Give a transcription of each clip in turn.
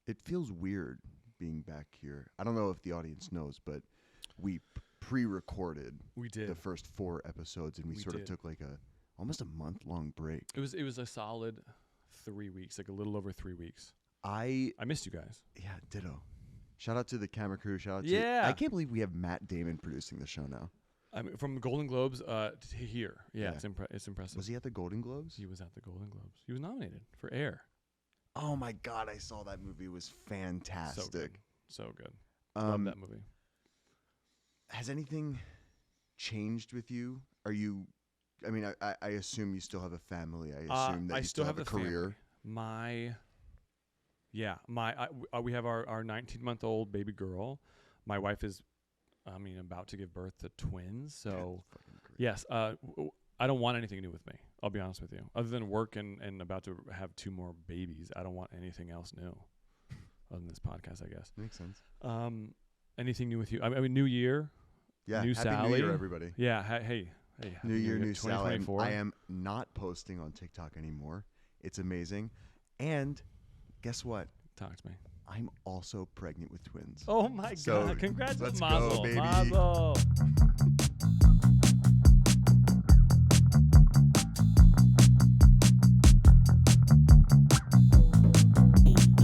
it feels weird being back here. I don't know if the audience knows, but we pre-recorded the first 4 episodes, and we sort of took like almost a month-long break. It was a solid 3 weeks, like a little over 3 weeks. I missed you guys. Yeah, ditto. Shout out to the camera crew. Shout out to I can't believe we have Matt Damon producing the show now. I mean, from the Golden Globes to here. Yeah. It's impressive. Was he at the Golden Globes? He was at the Golden Globes. He was nominated for Air. Oh my God, I saw that movie. It was fantastic. So good. Love that movie. Has anything changed with you? Are you? I mean, I assume you still have a family. I assume that you still have a career. Family. We have our 19-month-old baby girl. My wife is, about to give birth to twins. So, yes, I don't want anything new with me. I'll be honest with you. Other than work and about to have 2 more babies, I don't want anything else new. Other than this podcast, I guess. Makes sense. Anything new with you? I mean, new year. Yeah. New Happy Sally. New Year, everybody. Yeah. Hey. New year, new Sally. I am not posting on TikTok anymore. It's amazing. And guess what? Talk to me. I'm also pregnant with twins. Oh my God! Congrats, let's Mazel, go, baby. Mazel.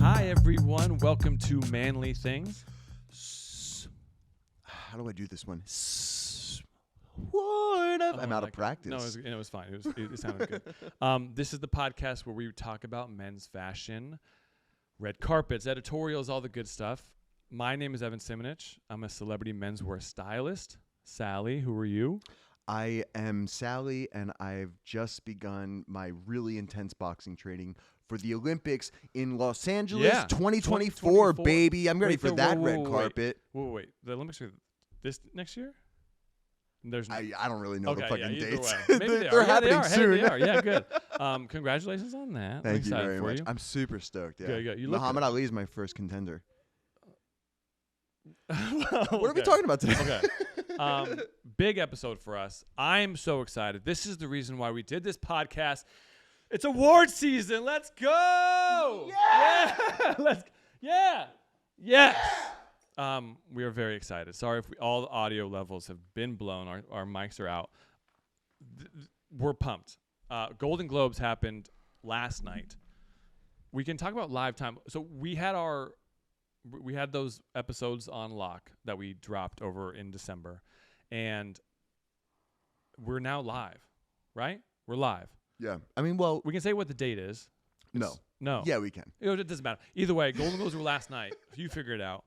Hi everyone, welcome to Manly Things. How do I do this one? I'm out of practice. No, it was fine. It sounded good. This is the podcast where we talk about men's fashion, red carpets, editorials, all the good stuff. My name is Evan Simonich. I'm a celebrity menswear stylist. Sally, who are you? I am Sally, and I've just begun my really intense boxing training for the Olympics in Los Angeles 2024, baby. I'm ready for that red carpet. Wait. The Olympics are this next year? I don't really know the fucking dates. Maybe They're happening soon. Hey, they are. Yeah, good. Congratulations on that. Thank you very much. I'm super stoked. Yeah. Good. Muhammad Ali is my first contender. What are we talking about today? Okay. Big episode for us. I'm so excited. This is the reason why we did this podcast. It's award season. Let's go. Yeah. Yes. We are very excited. Sorry if all the audio levels have been blown. Our mics are out. We're pumped. Golden Globes happened last night. We can talk about live time. So we had those episodes on lock that we dropped over in December, and we're now live, right? We're live. Yeah. I mean, well, we can say what the date is. No. Yeah, we can. It doesn't matter. Either way, Golden Globes were last night. You figure it out.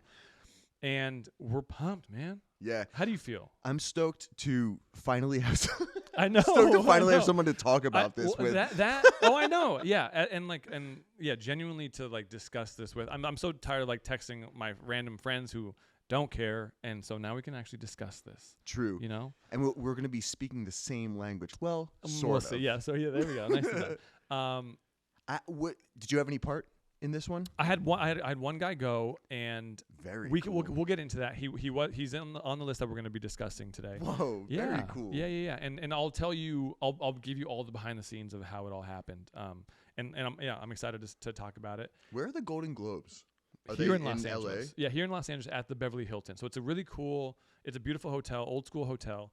And we're pumped, man. Yeah. How do you feel? I'm stoked to finally have I know. Stoked to finally have someone to talk about this with. I know. Yeah. And genuinely to discuss this with. I'm so tired of texting my random friends who don't care, and so now we can actually discuss this. True. You know? And we're going to be speaking the same language. Well, sort of. Yeah. So there we go. Nice to know. Did you have any part in this one? I had one guy go, and we'll get into that. He's on the list that we're going to be discussing today. Whoa, yeah, very cool. Yeah. And I'll tell you, I'll give you all the behind the scenes of how it all happened. And I'm excited to talk about it. Where are the Golden Globes? Are here they in Los Angeles. LA? Yeah, here in Los Angeles at the Beverly Hilton. So it's a really cool. It's a beautiful hotel, old school hotel,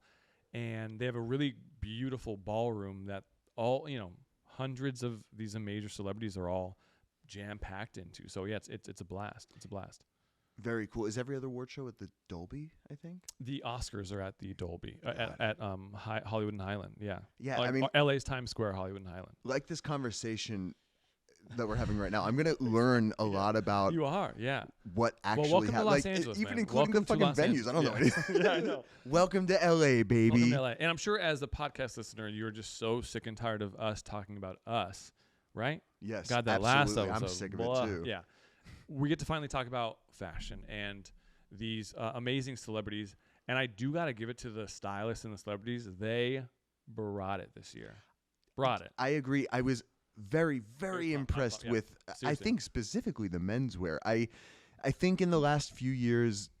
and they have a really beautiful ballroom that hundreds of these major celebrities are all jam-packed into. So yeah, it's a blast. It's a blast. Very cool. Is every other award show at the Dolby, I think? The Oscars are at the Dolby at Hollywood and Highland. Yeah. Yeah, I mean LA's Times Square, Hollywood and Highland. Like this conversation that we're having right now, I'm going to learn a lot about You are. Yeah. What actually welcome to Los Angeles, even man. including Welcome the fucking venues. I don't know anything. Yeah, I know. Welcome to LA, baby. Welcome to LA. And I'm sure as a podcast listener, you're just so sick and tired of us talking about us, right? Yes. God, that absolutely. last episode. I'm sick of it too. Yeah. We get to finally talk about fashion and these amazing celebrities. And I do got to give it to the stylists and the celebrities. They brought it this year. I agree. I was very, very impressed with, Seriously. I think specifically the menswear. I think in the last few years,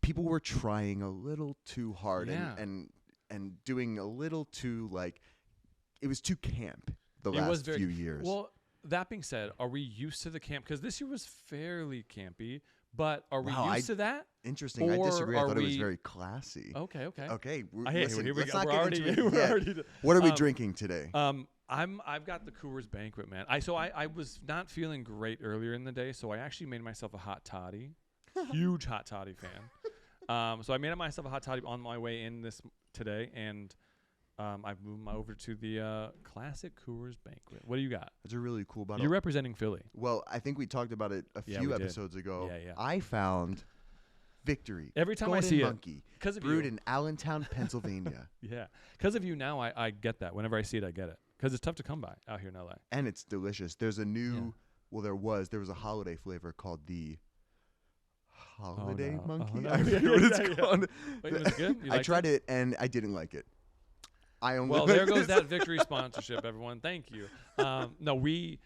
people were trying a little too hard and doing a little too it was too camp the last few years. Well, that being said, are we used to the camp? Because this year was fairly campy, but are we Wow, used to that? Interesting. I Or disagree. I are thought it was we- very classy. Okay. Okay. Here we Let's go. not We're get already, into it we're yet. already. What are we drinking today? I've got the Coors Banquet, man. I was not feeling great earlier in the day, so I actually made myself a hot toddy. Huge hot toddy fan. So I made myself a hot toddy on my way in this today, and I've moved over to the classic Coors Banquet. What do you got? It's a really cool bottle. You're representing Philly. Well, I think we talked about it a Yeah, few we did. episodes ago. Yeah. I found Victory. Every time I Golden see it, Monkey, because of brewed you. in Allentown, Pennsylvania. Yeah, because of you now, I get that. Whenever I see it, I get it. Because it's tough to come by out here in LA. And it's delicious. There's a new, there was a holiday flavor called the Holiday Monkey. no. I forget what it's called. Wait, was it good? You I liked tried it and I didn't like it. Well, there goes that Victory sponsorship, everyone. Thank you. No, we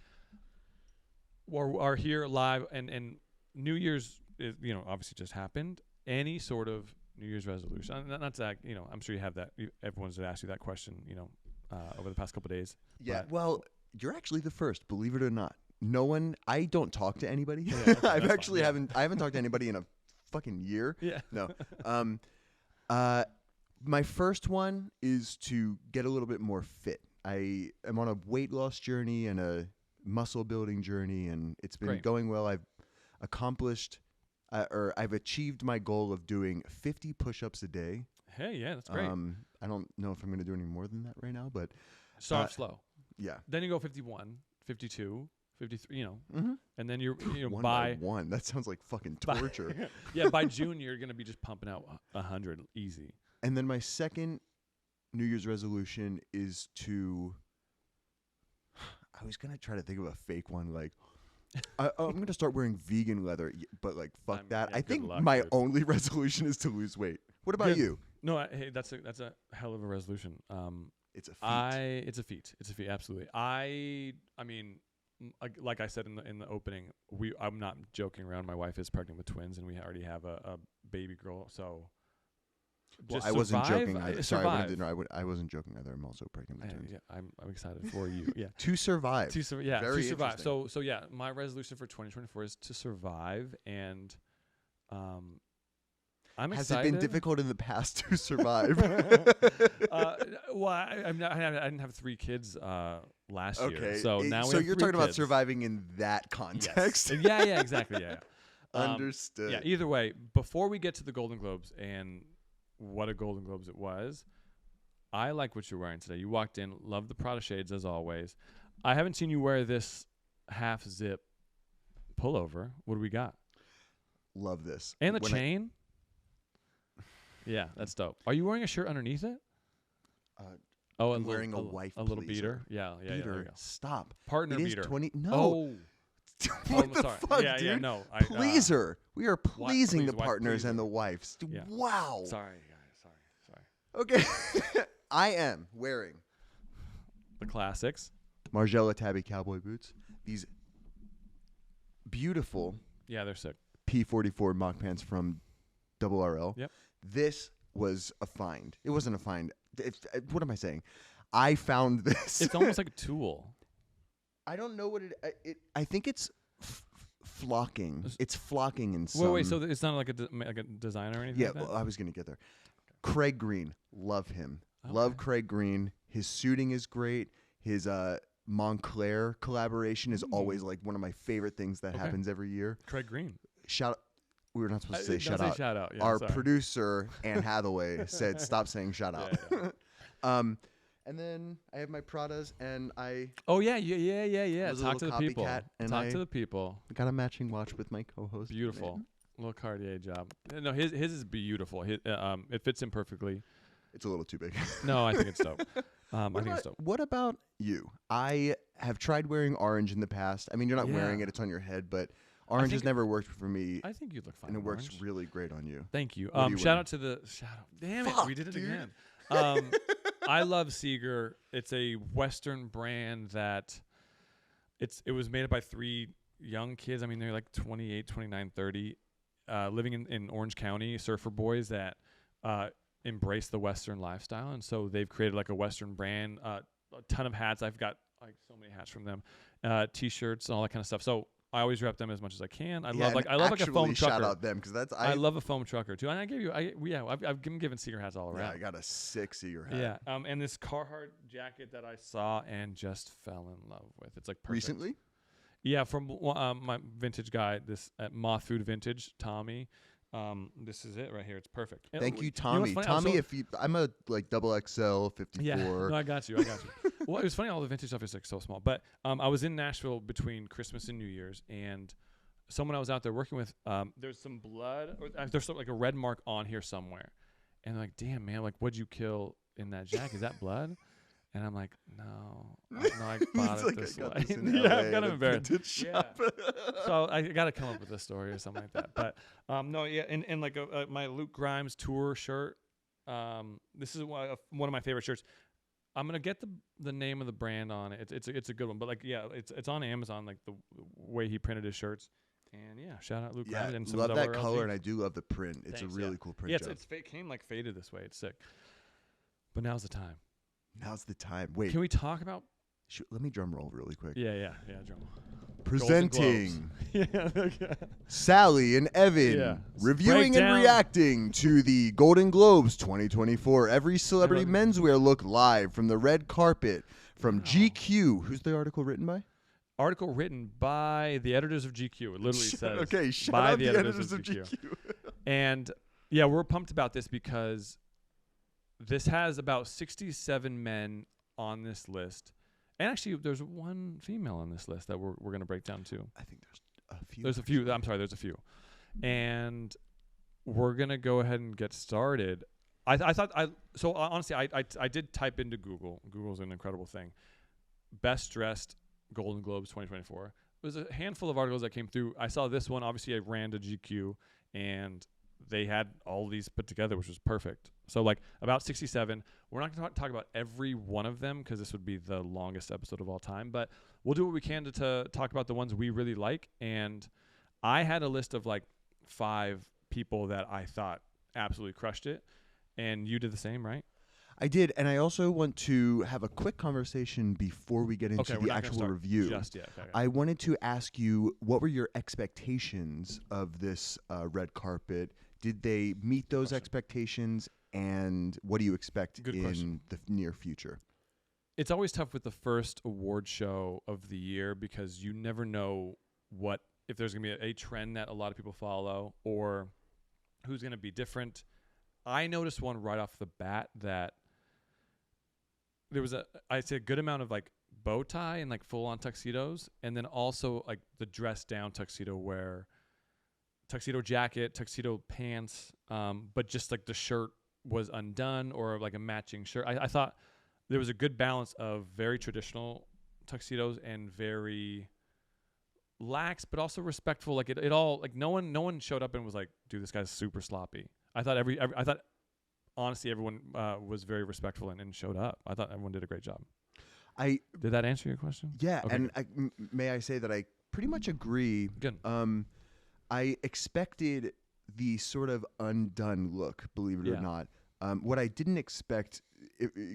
are here live, and New Year's is, obviously just happened. Any sort of New Year's resolution? Not that, I'm sure you have that. Everyone's asked you that question, over the past couple of days. Yeah. Well, you're actually the first, believe it or not. No one. I don't talk to anybody. Yeah, okay, I fine. haven't talked to anybody in a fucking year. Yeah. No. My first one is to get a little bit more fit. I am on a weight loss journey and a muscle building journey, and it's been Great. going well. I've accomplished, or I've achieved my goal of doing 50 push-ups a day. Hey, yeah, that's great. I don't know if I'm going to do any more than that right now, but Start off slow. yeah. Then you go 51, 52, 53, Mm-hmm. and then you're One by by one. That sounds like fucking by- torture. yeah, by June you're gonna be just pumping out 100 easy. And then my second New Year's resolution is to. I was gonna try to think of a fake one, like I'm gonna start wearing vegan leather, but like fuck that. yeah, I good think luck, my dude. only resolution is to lose weight. What about Good. you? No, hey, that's a hell of a resolution. It's a feat. It's a feat. It's a feat. Absolutely. I mean, like I said in the opening, I'm not joking around. My wife is pregnant with twins, and we already have a baby girl. So, Well, just I wasn't survive. joking either. Sorry, Survive. I wasn't joking either. I'm also pregnant with twins. Yeah, I'm excited for you. Yeah. To survive. To survive. Very to survive. interesting. So yeah, my resolution for 2024 is to survive, and I'm Has excited. it been difficult in the past to survive? Well, I didn't have 3 kids last year, Okay. so now we so have you're 3 talking about kids. surviving in that Yes. context. Yeah, exactly. Yeah. Understood. Yeah. Either way, before we get to the Golden Globes and what a Golden Globes it was, I like what you're wearing today. You walked in, love the Prada shades as always. I haven't seen you wear this half zip pullover. What do we got? Love this. And the When chain. Yeah, that's dope. Are you wearing a shirt underneath it? Oh, I'm wearing a wife a little pleaser. beater. Yeah, there Beater. we go. Stop. Partner It is beater. 20. No. Oh, What I'm the sorry. fuck, Yeah, dude? no. Pleaser. We are pleasing the please, wife partners pleaser. and the wives. Yeah. Wow. Sorry, guys. Sorry. Okay. I am wearing The classics. Margiela Tabby cowboy boots. These beautiful Yeah, they're sick. P44 mock pants from Double RL. Yep. This was a find. It wasn't a find. What am I saying? I found this. It's almost like a tool. I don't know what I think it's flocking. It's flocking in some. Wait. So it's not like a designer or anything. Yeah, like that? well, I was gonna get there. Craig Green, love him. Love Craig Green. His suiting is great. His Montclair collaboration is always like one of my favorite things that happens every year. Craig Green. Shout. We were not supposed to say Don't shout say out. shout out. Yeah, Our sorry. producer Anne Hathaway said stop saying shout out. Yeah. And then I have my Pradas, and I Oh yeah. Was a Talk to the little people. copycat, and Talk I- to the people. got a matching watch with my co-host. Beautiful. Man. Little Cartier job. No, his is beautiful. It fits him perfectly. It's a little too big. No, I think it's dope. I think it's dope. What about you? I have tried wearing orange in the past. I mean, you're not wearing Yeah. it; it's on your head, but orange has think- never worked for me, I think you look fine. and it in works orange. really great on you. Thank you. What are you Shout wearing? out to the shout out. Damn it, Fuck, we did it dude. again. I love Seeger. It's a Western brand that it was made by 3 young kids. I mean, they're like 28, 29, 30, living in Orange County, surfer boys that embrace the Western lifestyle. And so they've created like a Western brand, a ton of hats. I've got like so many hats from them, t-shirts and all that kind of stuff. So I always rep them as much as I can. I love like a foam trucker. Shout out them because that's I love a foam trucker too. And I gave you, I've been given Seeger hats all around. Yeah, I got a sick Seeger hat. Yeah, and this Carhartt jacket that I saw and just fell in love with. It's like perfect. Recently? Yeah, from my vintage guy, this at Moth Food Vintage, Tommy. This is it right here. It's perfect. Thank you, Tommy. Tommy, I'm a like double XL 54. Yeah, no, I got you. Well, it was funny. All the vintage stuff is like so small. But I was in Nashville between Christmas and New Year's, and someone I was out there working with, there's some blood, or there's like a red mark on here somewhere, and they're like, damn man, like what'd you kill in that jacket? Is that blood? And I'm like, no, I bought it this way. Yeah, I'm kind of embarrassed. Yeah. So I got to come up with a story or something like that. But no, yeah, and like my Luke Grimes tour shirt. This is one of my favorite shirts. I'm gonna get the name of the brand on it. It's a good one. But like, yeah, it's on Amazon. Like the way he printed his shirts. And yeah, shout out Luke Grimes. And love that color, and I do love the print. It's a really cool print. Yeah, it came like faded this way. It's sick. But now's the time. Now's the time. Wait. Can we talk about? Let me drum roll really quick. Yeah, drum roll. Presenting Sally and Evan reviewing and reacting to the Golden Globes 2024. Every celebrity menswear look live from the red carpet from GQ. Who's the article written by? Article written by the editors of GQ. It literally says shout by out the editors of GQ. And yeah, we're pumped about this because this has about 67 men on this list. And actually, there's one female on this list that we're going to break down too. I think there's a few. There's a few. I'm sorry, there's a few. And we're going to go ahead and get started. Honestly, I did type into Google. Google's an incredible thing. Best dressed Golden Globes 2024. It was a handful of articles that came through. I saw this one. Obviously, I ran to GQ, and they had all these put together, which was perfect. So like about 67. We're not going to talk about every one of them because this would be the longest episode of all time. But we'll do what we can to talk about the ones we really like. And I had a list of like 5 people that I thought absolutely crushed it. And you did the same, right? I did, and I also want to have a quick conversation before we get into the actual review. Just yet. Okay. I wanted to ask you, what were your expectations of this red carpet? Did they meet those expectations, and what do you expect in the near future? It's always tough with the first award show of the year because you never know if there's going to be a trend that a lot of people follow or who's going to be different. I noticed one right off the bat that there was I'd say a good amount of like bow tie and like full on tuxedos, and then also like the dress down tuxedo where tuxedo jacket, tuxedo pants, but just like the shirt was undone or like a matching shirt. I thought there was a good balance of very traditional tuxedos and very lax, but also respectful. Like it all, like no one showed up and was like, dude, this guy's super sloppy. I thought honestly, everyone was very respectful and showed up. I thought everyone did a great job. Did that answer your question? Yeah, okay, and may I say that I pretty much agree. Good. I expected the sort of undone look, believe it or not. What I didn't expect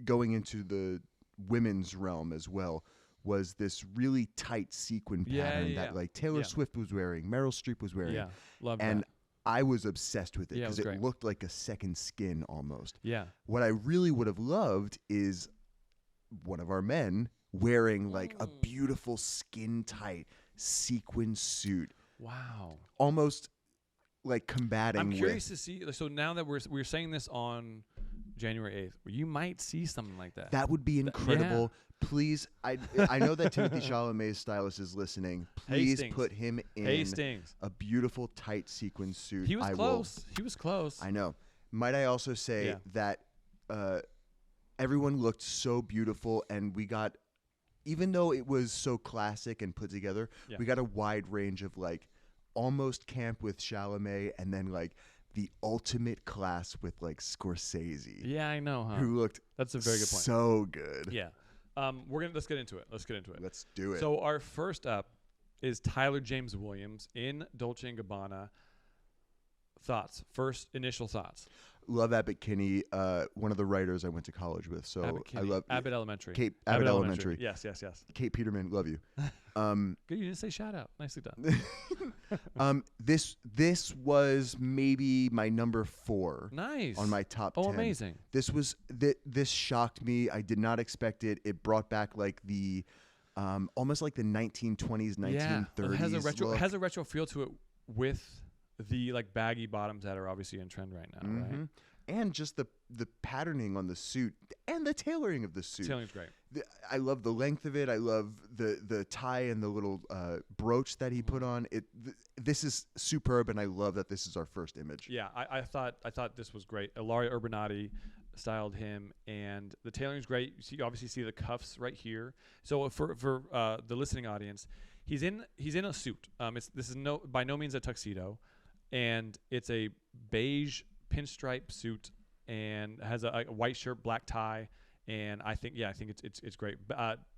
going into the women's realm as well was this really tight sequin pattern that like Taylor Swift was wearing, Meryl Streep was wearing. Yeah, love that. And I was obsessed with it because it looked like a second skin almost. Yeah. What I really would have loved is one of our men wearing like a beautiful skin tight sequin suit. Wow. Almost like combating. I'm curious to see. So now that we're saying this on January 8th, you might see something like that. That would be incredible. Please, I know that Timothy Chalamet's stylist is listening. Please put him in a beautiful tight sequin suit. He was close. He was close. I know. Might I also say that everyone looked so beautiful, and we got, even though it was so classic and put together, we got a wide range of like almost camp with Chalamet, and then like the ultimate class with like Scorsese. Yeah, I know, huh? Who looked that's a very good point. So good. Yeah. Let's get into it. Let's do it. So our first up is Tyler James Williams in Dolce & Gabbana. Thoughts? Initial thoughts. Love Abbott Kinney, one of the writers I went to college with. So Abbott I Kinney. love Abbott Elementary. Abbott Elementary. Yes. Kate Peterman, love you. Good, you didn't say shout out. Nicely done. This was maybe my number 4. Nice. On my top 10. Oh, amazing. This shocked me. I did not expect it. It brought back like the almost like the 1920s, 1930s. Yeah, it look. has a retro feel to it with the like baggy bottoms that are obviously in trend right now, right? And just the patterning on the suit and the tailoring of the suit. Tailoring's great. I love the length of it. I love the tie and the little brooch that he put on. This is superb, and I love that this is our first image. Yeah, I thought this was great. Ilaria Urbanati styled him, and the tailoring's great. You obviously see the cuffs right here. So for the listening audience, he's in a suit. This is by no means a tuxedo, and it's a beige pinstripe suit and has a white shirt, black tie, and I think it's great.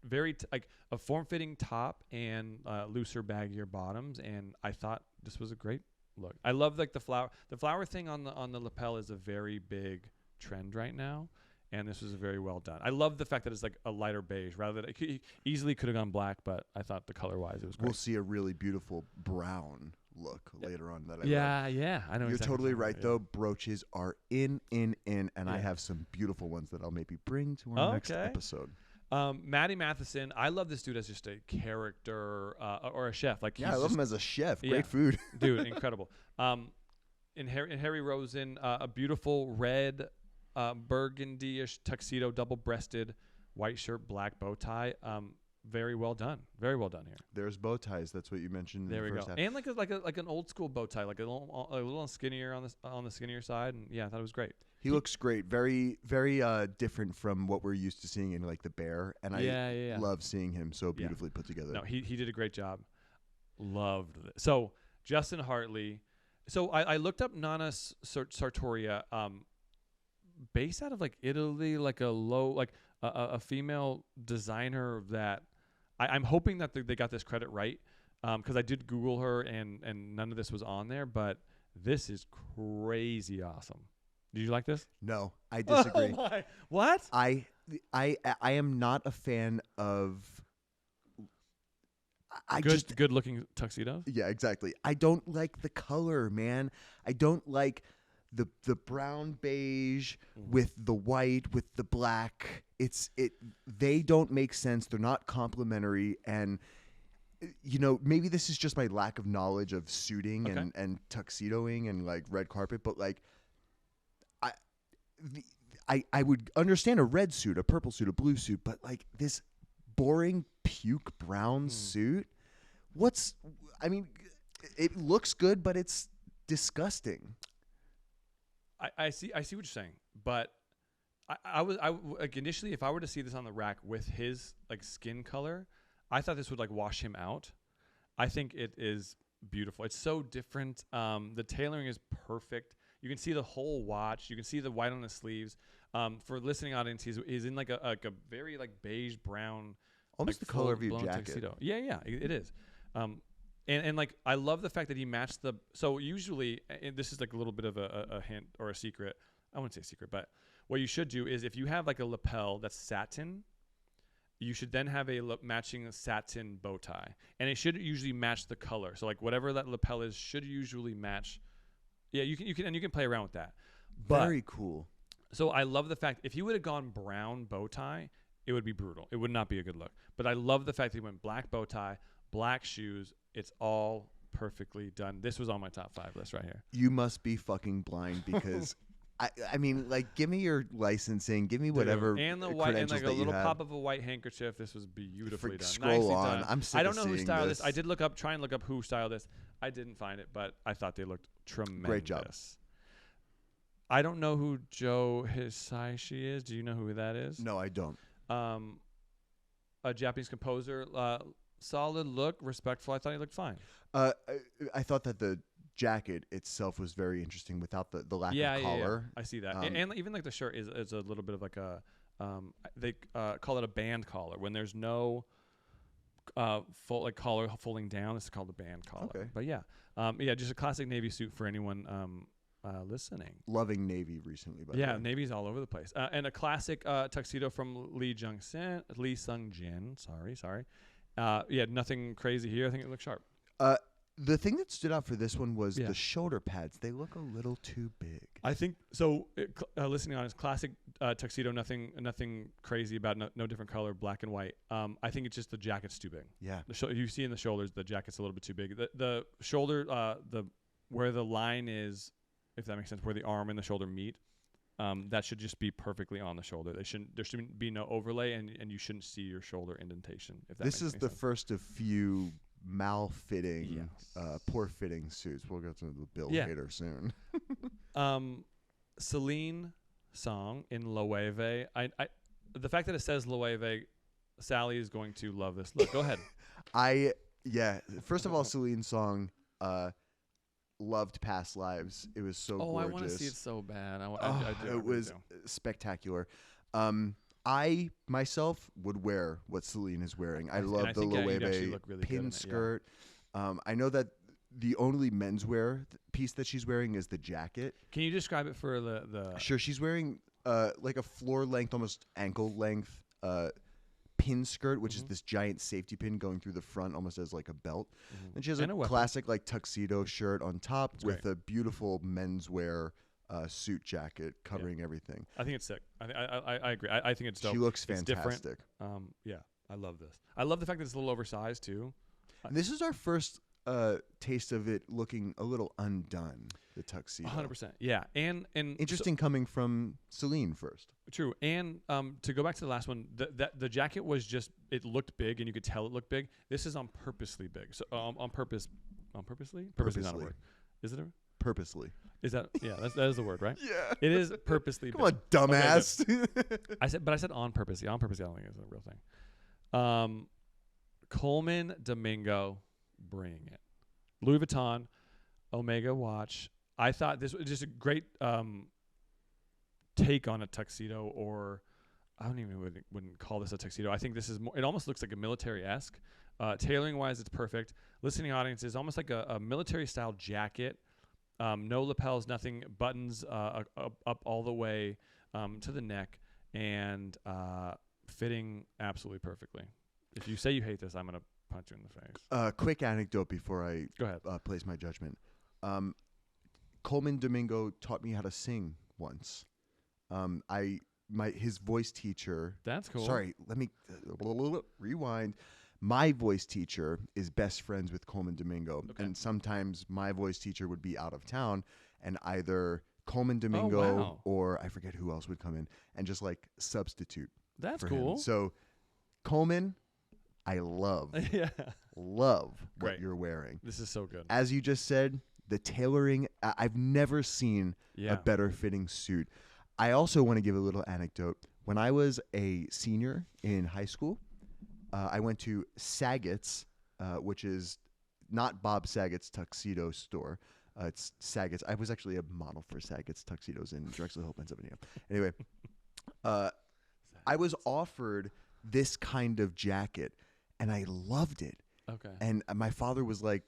Very like a form-fitting top and looser, baggier bottoms, and I thought this was a great look. I love like the flower thing on the lapel is a very big trend right now, and this was very well done. I love the fact that it's like a lighter beige rather than it easily could have gone black, but I thought the color-wise it was great. We'll see a really beautiful brown look later on that I love. Yeah, I know. You're exactly totally right, though. Brooches are in, and I have some beautiful ones that I'll maybe bring to our next episode. Maddie Matheson, I love this dude as just a character or a chef. Like I love him as a chef. Great food, dude, incredible. In Harry Rosen, a beautiful red burgundy-ish tuxedo, double-breasted, white shirt, black bow tie. Very well done. Very well done here. There's bow ties. That's what you mentioned. There in the we first go. half. And like an old school bow tie, like a little skinnier on the skinnier side. And yeah, I thought it was great. He looks great. Very, very different from what we're used to seeing in like the Bear. And I love seeing him so beautifully put together. No, he did a great job. Loved it. So Justin Hartley. So I looked up Nana Sartoria, based out of like Italy, like a female designer that I'm hoping that they got this credit right, because I did Google her and none of this was on there, but this is crazy awesome. Did you like this? No, I disagree. Oh my. What? I am not a fan of. Good looking tuxedos. Yeah, exactly. I don't like the color, man. I don't like the brown beige with the white with the black. They don't make sense. They're not complementary, and maybe this is just my lack of knowledge of suiting and tuxedoing and like red carpet, but like I would understand a red suit, a purple suit, a blue suit, but like this boring puke brown suit. It looks good, but it's disgusting. I see what you're saying, but I like initially, if I were to see this on the rack with his like skin color, I thought this would like wash him out. I think it is beautiful. It's so different. The tailoring is perfect. You can see the whole watch. You can see the white on the sleeves. For listening audience, he's in like a very like beige brown, almost like the color of your jacket. Tuxedo. Yeah, it is. And like I love the fact that he matched the. So usually, and this is like a little bit of a hint or a secret. I wouldn't say secret, but what you should do is if you have like a lapel that's satin, you should then have a matching satin bow tie, and it should usually match the color. So like whatever that lapel is should usually match. Yeah, you can play around with that. Very cool. So I love the fact if he would have gone brown bow tie, it would be brutal. It would not be a good look. But I love the fact that he went black bow tie, black shoes. It's all perfectly done. This was on my top 5 list right here. You must be fucking blind because I mean, like, give me your licensing, give me whatever. And the white and like a little pop of a white handkerchief. This was beautifully done. Scroll Nicely on. Done. I'm sick I don't know who styled this. I did try and look up who styled this. I didn't find it, but I thought they looked tremendous. Great job. I don't know who Joe Hisaishi is. Do you know who that is? No, I don't. A Japanese composer. Solid look, respectful. I thought he looked fine. I thought that the jacket itself was very interesting without the lack of collar. Yeah. I see that. And even like the shirt is a little bit of like a they call it a band collar when there's no collar folding down. This is called a band collar. Okay. But yeah, just a classic navy suit for anyone listening. Loving navy recently, by the way. Navy's all over the place. And a classic tuxedo from Lee Sung Jin. Sorry. Nothing crazy here. I think it looks sharp. The thing that stood out for this one was the shoulder pads. They look a little too big. I think so. Listening on his classic tuxedo, nothing crazy about no different color, black and white. I think it's just the jacket's too big. Yeah, you see in the shoulders, the jacket's a little bit too big. The shoulder, where the line is, if that makes sense, where the arm and the shoulder meet, that should just be perfectly on the shoulder. There shouldn't be no overlay, and you shouldn't see your shoulder indentation. If that this makes is the sense. first of few mal-fitting, poor-fitting suits. We'll get to the bill later soon. Celine song in Loewe. I the fact that it says Loewe, Sally is going to love this look. Go ahead. First of all, Celine song. Loved Past Lives. It was so gorgeous. I want to see it so bad. It was spectacular. I myself would wear what Celine is wearing. I love the Loewe pin skirt. I know that the only menswear piece that she's wearing is the jacket. Can you describe it for the? Sure. She's wearing like a floor length, almost ankle length pin skirt, which is this giant safety pin going through the front almost as like a belt. And she has a classic like tuxedo shirt on top with a beautiful menswear suit jacket covering everything. I think it's sick. I agree. I think it's dope. She looks fantastic. It's different. I love this. I love the fact that it's a little oversized too. And this is our first taste of it looking a little undone, the tuxedo. 100%. Yeah. And interesting coming from Celine first. True. And to go back to the last one, the jacket was just, it looked big and you could tell it looked big. This is on purposely big. So on purpose. On purposely? Purposely is not a word. Is it a purposely? Is that that is the word, right? Yeah. It is purposely Come on, dumbass. Okay, I said on purpose. Yeah, on purpose. I don't think it's a real thing. Coleman Domingo, bringing it. Louis Vuitton, Omega watch. I thought this was just a great take on a tuxedo, or I don't even wouldn't call this a tuxedo. I think this is more. It almost looks like a military-esque. Tailoring wise, it's perfect. Listening audience is almost like a military style jacket. No lapels, nothing, buttons up all the way to the neck, and fitting absolutely perfectly. If you say you hate this, I'm going to punch you in the face. Quick anecdote before I go ahead. Place my judgment. Coleman Domingo taught me how to sing once. His voice teacher. That's cool. Sorry, let me rewind. My voice teacher is best friends with Coleman Domingo, and sometimes my voice teacher would be out of town, and either Coleman Domingo or I forget who else would come in and just like substitute. That's for cool. him. So Coleman, I love what you're wearing. This is so good. As you just said, the tailoring, I've never seen a better fitting suit. I also want to give a little anecdote. When I was a senior in high school, I went to Saget's, which is not Bob Saget's tuxedo store. It's Saget's. I was actually a model for Saget's tuxedos in Drexel Hill, Pennsylvania. Anyway, I was offered this kind of jacket, and I loved it. Okay. And my father was like,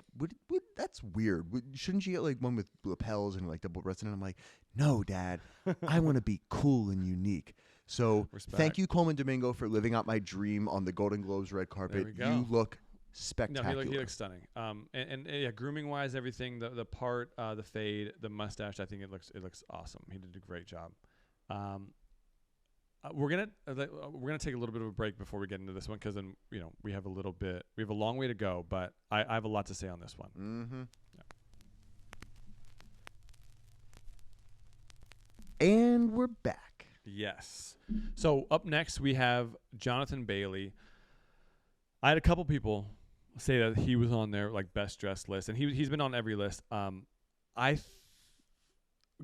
that's weird. Shouldn't you get like one with lapels and like double breasted? And I'm like, no, Dad, I want to be cool and unique. So thank you, Coleman Domingo, for living out my dream on the Golden Globes red carpet. You look spectacular. No, he looks stunning. And grooming wise, everything, the part, the fade, the mustache, I think it looks awesome. He did a great job. We're gonna take a little bit of a break before we get into this one, because then we have a long way to go, but I have a lot to say on this one. Mm-hmm. Yeah. And we're back. Yes. So up next we have Jonathan Bailey. I had a couple people say that he was on their like best dressed list, and he's been on every list. Go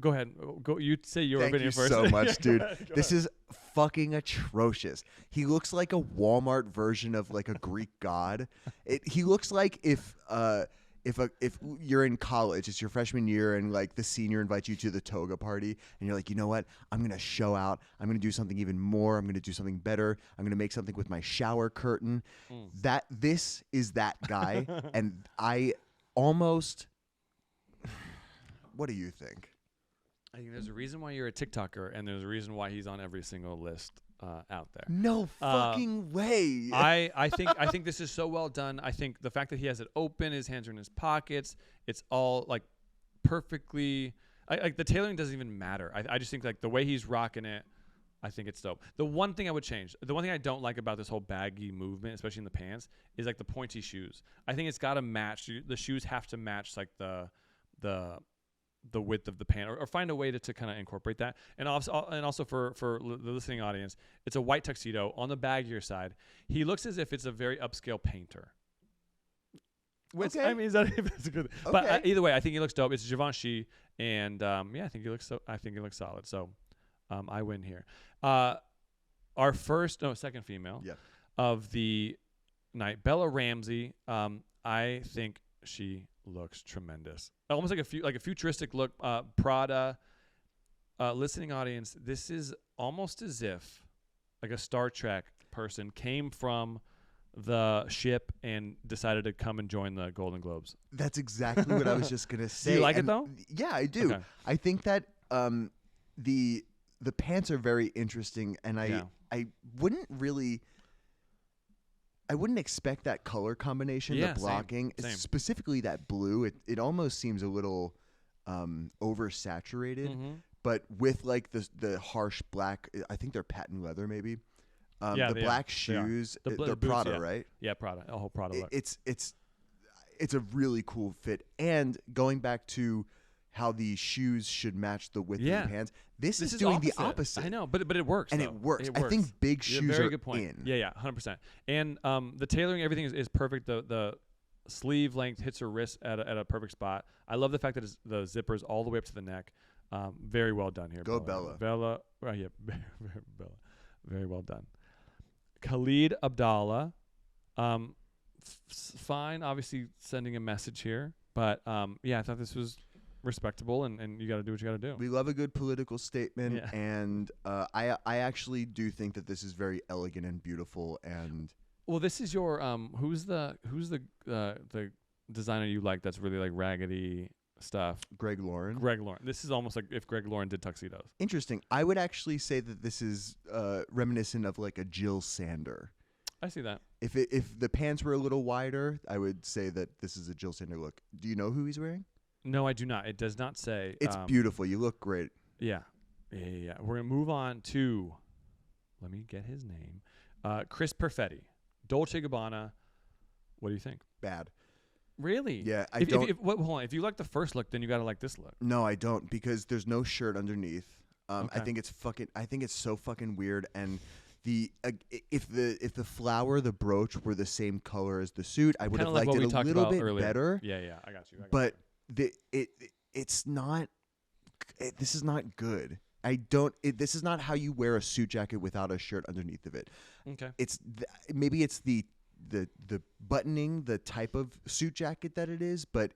ahead. Go. You say your opinion first. Thank you so much, dude. This is fucking atrocious. He looks like a Walmart version of like a Greek god. He looks like if you're in college, it's your freshman year, and like the senior invites you to the toga party, and you're like, you know what? I'm gonna show out. I'm gonna do something even more. I'm gonna do something better. I'm gonna make something with my shower curtain. This is that guy, and I almost. What do you think? I think there's a reason why you're a TikToker, and there's a reason why he's on every single list out there. No fucking way. I think this is so well done. I think the fact that he has it open, his hands are in his pockets, it's all like perfectly. Like the tailoring doesn't even matter. I just think like the way he's rocking it, I think it's dope. The one thing I would change, the one thing I don't like about this whole baggy movement, especially in the pants, is like the pointy shoes. I think it's got to match. The shoes have to match like the width of the pant, or find a way to kind of incorporate that. And also for the listening audience, it's a white tuxedo on the baggier side. He looks as if it's a very upscale painter. Which, okay. I mean, that's a good. Okay. But either way, I think he looks dope. It's Givenchy, and yeah, I think he looks solid. So, I win here. Our second female of the night, Bella Ramsey. I think she looks tremendous. Almost like a futuristic look. Prada. Listening audience, this is almost as if like a Star Trek person came from the ship and decided to come and join the Golden Globes. That's exactly what I was just gonna say. Do you like it though? Yeah, I do. Okay. I think that the pants are very interesting, and I wouldn't expect that color combination, the blocking, same. Specifically that blue. It almost seems a little oversaturated, but with like the harsh black. I think they're patent leather, maybe. The black shoes, they're boots, Prada, right? Yeah, Prada, a whole Prada look. It's a really cool fit. And going back to how the shoes should match the width of the pants, this is doing the opposite. I know, but it works. And it works. I think big shoes very are good point. in. Yeah, 100%. And the tailoring, everything is perfect. The sleeve length hits her wrist at a perfect spot. I love the fact that the zipper's all the way up to the neck. Very well done here. Go Bella. Bella, right? Yeah, Bella. Very well done. Khalid Abdallah, fine. Obviously, sending a message here, but yeah, I thought this was respectable, and you got to do what you got to do. We love a good political statement, and I actually do think that this is very elegant and beautiful. And well, this is your who's the designer you like that's really like raggedy stuff? Greg Lauren. This is almost like if Greg Lauren did tuxedos. Interesting. I would actually say that this is reminiscent of like a Jill Sander. I see that. If the pants were a little wider, I would say that this is a Jill Sander look. Do you know who he's wearing? No, I do not. It does not say. It's beautiful. You look great. Yeah. We're gonna move on to. Let me get his name. Chris Perfetti, Dolce & Gabbana. What do you think? Bad. Really? Yeah, hold on. If you like the first look, then you gotta like this look. No, I don't, because there's no shirt underneath. Okay. I think it's so fucking weird. And if the flower, the brooch were the same color as the suit, I would have liked it a little bit better. Yeah, I got you. But it's not. This is not good. This is not how you wear a suit jacket without a shirt underneath of it. Okay. Maybe it's the buttoning, the type of suit jacket that it is, but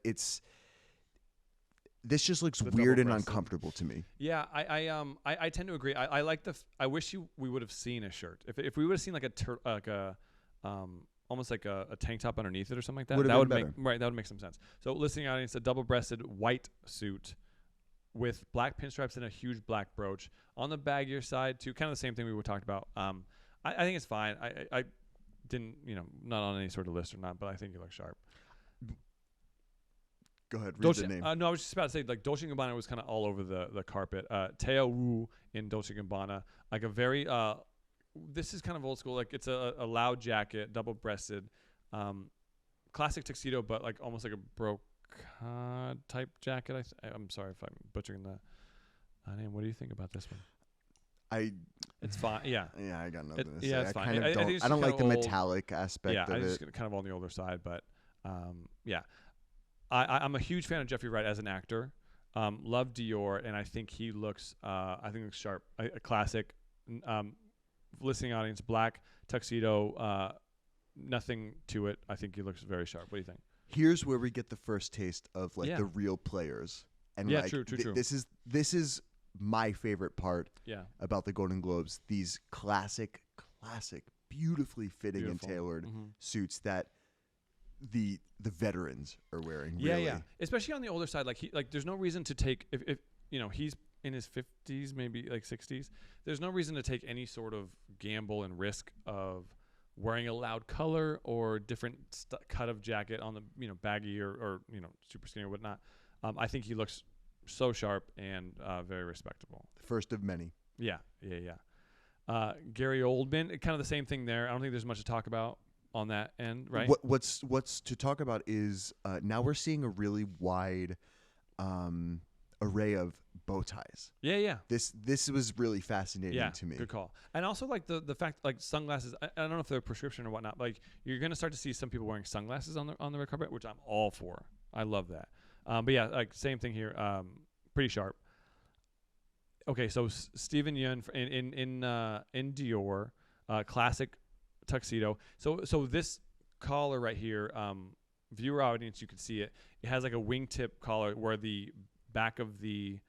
this just looks weird and uncomfortable to me. Yeah, I tend to agree. I like I wish we would have seen a shirt. If we would have seen like almost like a tank top underneath it or something like that, that would make some sense. So listening audience, a double-breasted white suit with black pinstripes and a huge black brooch on the baggier side too. Kind of the same thing we were talking about. I think it's fine. I didn't, not on any sort of list or not, but I think you look sharp. Go ahead, read the name. No, I was just about to say, like, Dolce & Gabbana was kind of all over the carpet. Teo Wu in Dolce & Gabbana, like a very, this is kind of old school. Like, it's a loud jacket, double-breasted, classic tuxedo, but like almost like a brocade type jacket. I'm sorry if I'm butchering the name. What do you think about this one? It's fine. Yeah. Yeah, I got nothing to say. Yeah, it's fine. I don't like the metallic aspect of it. Yeah, it's kind of on the older side, but yeah. I'm a huge fan of Jeffrey Wright as an actor. Love Dior, and I think he looks sharp. A classic. Listening audience, black tuxedo, nothing to it. I think he looks very sharp. What do you think? Here's where we get the first taste of the real players. And true. This is my favorite part about the Golden Globes. These classic, beautifully fitting and tailored suits that the veterans are wearing. Really. Yeah. Especially on the older side, like there's no reason to take if he's in his 50s, maybe like 60s. There's no reason to take any sort of gamble and risk of wearing a loud color or different cut of jacket on the baggy or super skinny or whatnot. I think he looks so sharp and very respectable. First of many. Yeah. Gary Oldman, kind of the same thing there. I don't think there's much to talk about on that end, right? What's to talk about is now we're seeing a really wide array of bow ties. Yeah. This was really fascinating to me. Good call. And also like the fact like sunglasses. I don't know if they're prescription or whatnot. Like you're gonna start to see some people wearing sunglasses on the red carpet, which I'm all for. I love that. But yeah, like same thing here. Pretty sharp. Okay, so Stephen Yun in Dior, classic tuxedo. So this collar right here, viewer audience, you can see it. It has like a wingtip collar where the back of the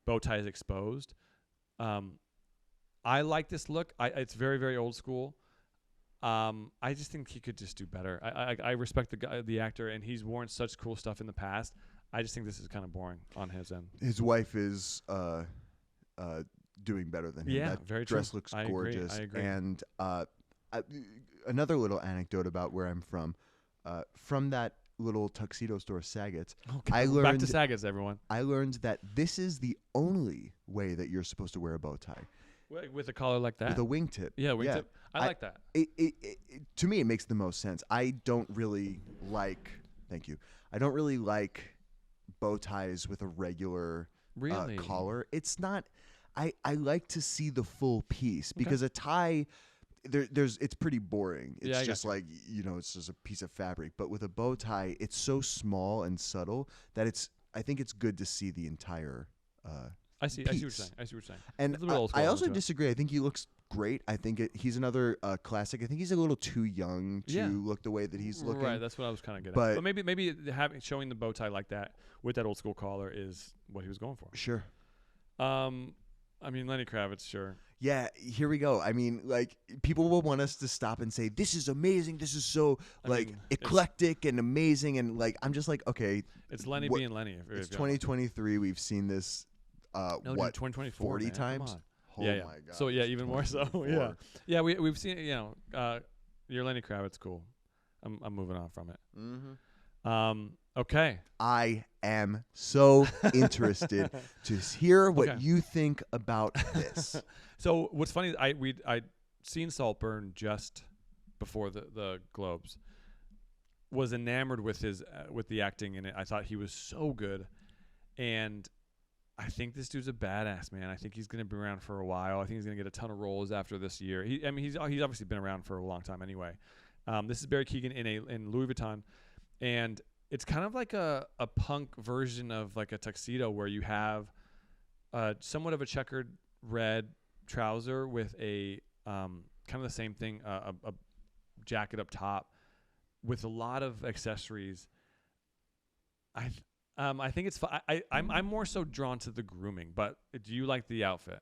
bow tie is exposed. I like this look. It's very, very old school. I just think he could just do better. I respect the actor, and he's worn such cool stuff in the past. I just think this is kind of boring on his end. His wife is doing better than him. Yeah, that very dress true. looks gorgeous. I agree. And another little anecdote about where I'm from that little tuxedo store, Saget's. Okay. I learned back to Saget's, everyone. I learned that this is the only way that you're supposed to wear a bow tie. With a collar like that. With a wingtip. Yeah, wingtip. I like that. To me, it makes the most sense. I don't really like. Thank you. I don't really like bow ties with a regular collar. It's not. I like to see the full piece because a tie. It's pretty boring. It's just like it's just a piece of fabric. But with a bow tie, it's so small and subtle that I think it's good to see the entire. I see what you're saying. And I also disagree. I think he looks great. I think he's another classic. I think he's a little too young to look the way that he's looking. Right, that's what I was kind of getting at. But maybe showing the bow tie like that with that old school collar is what he was going for. Sure. I mean, Lenny Kravitz, sure. Yeah, here we go. I mean, like, people will want us to stop and say, this is amazing. This is so, eclectic and amazing. And, like, I'm just like, okay. It's Lenny being Lenny. It's 2023. We've seen this, 2024, 40 times? Oh, my God. So, yeah, even more so. Yeah. Yeah, we've seen, your Lenny Kravitz, cool. I'm moving on from it. Mm-hmm. Okay. I am so interested to hear what you think about this. So what's funny is I'd seen Saltburn just before the Globes. Was enamored with his with the acting in it. I thought he was so good, and I think this dude's a badass, man. I think he's gonna be around for a while. I think he's gonna get a ton of roles after this year. He's obviously been around for a long time anyway. This is Barry Keoghan in Louis Vuitton, and it's kind of like a punk version of like a tuxedo where you have somewhat of a checkered red trouser with a kind of the same thing, a jacket up top with a lot of accessories. I think it's fun. I'm more so drawn to the grooming, but do you like the outfit?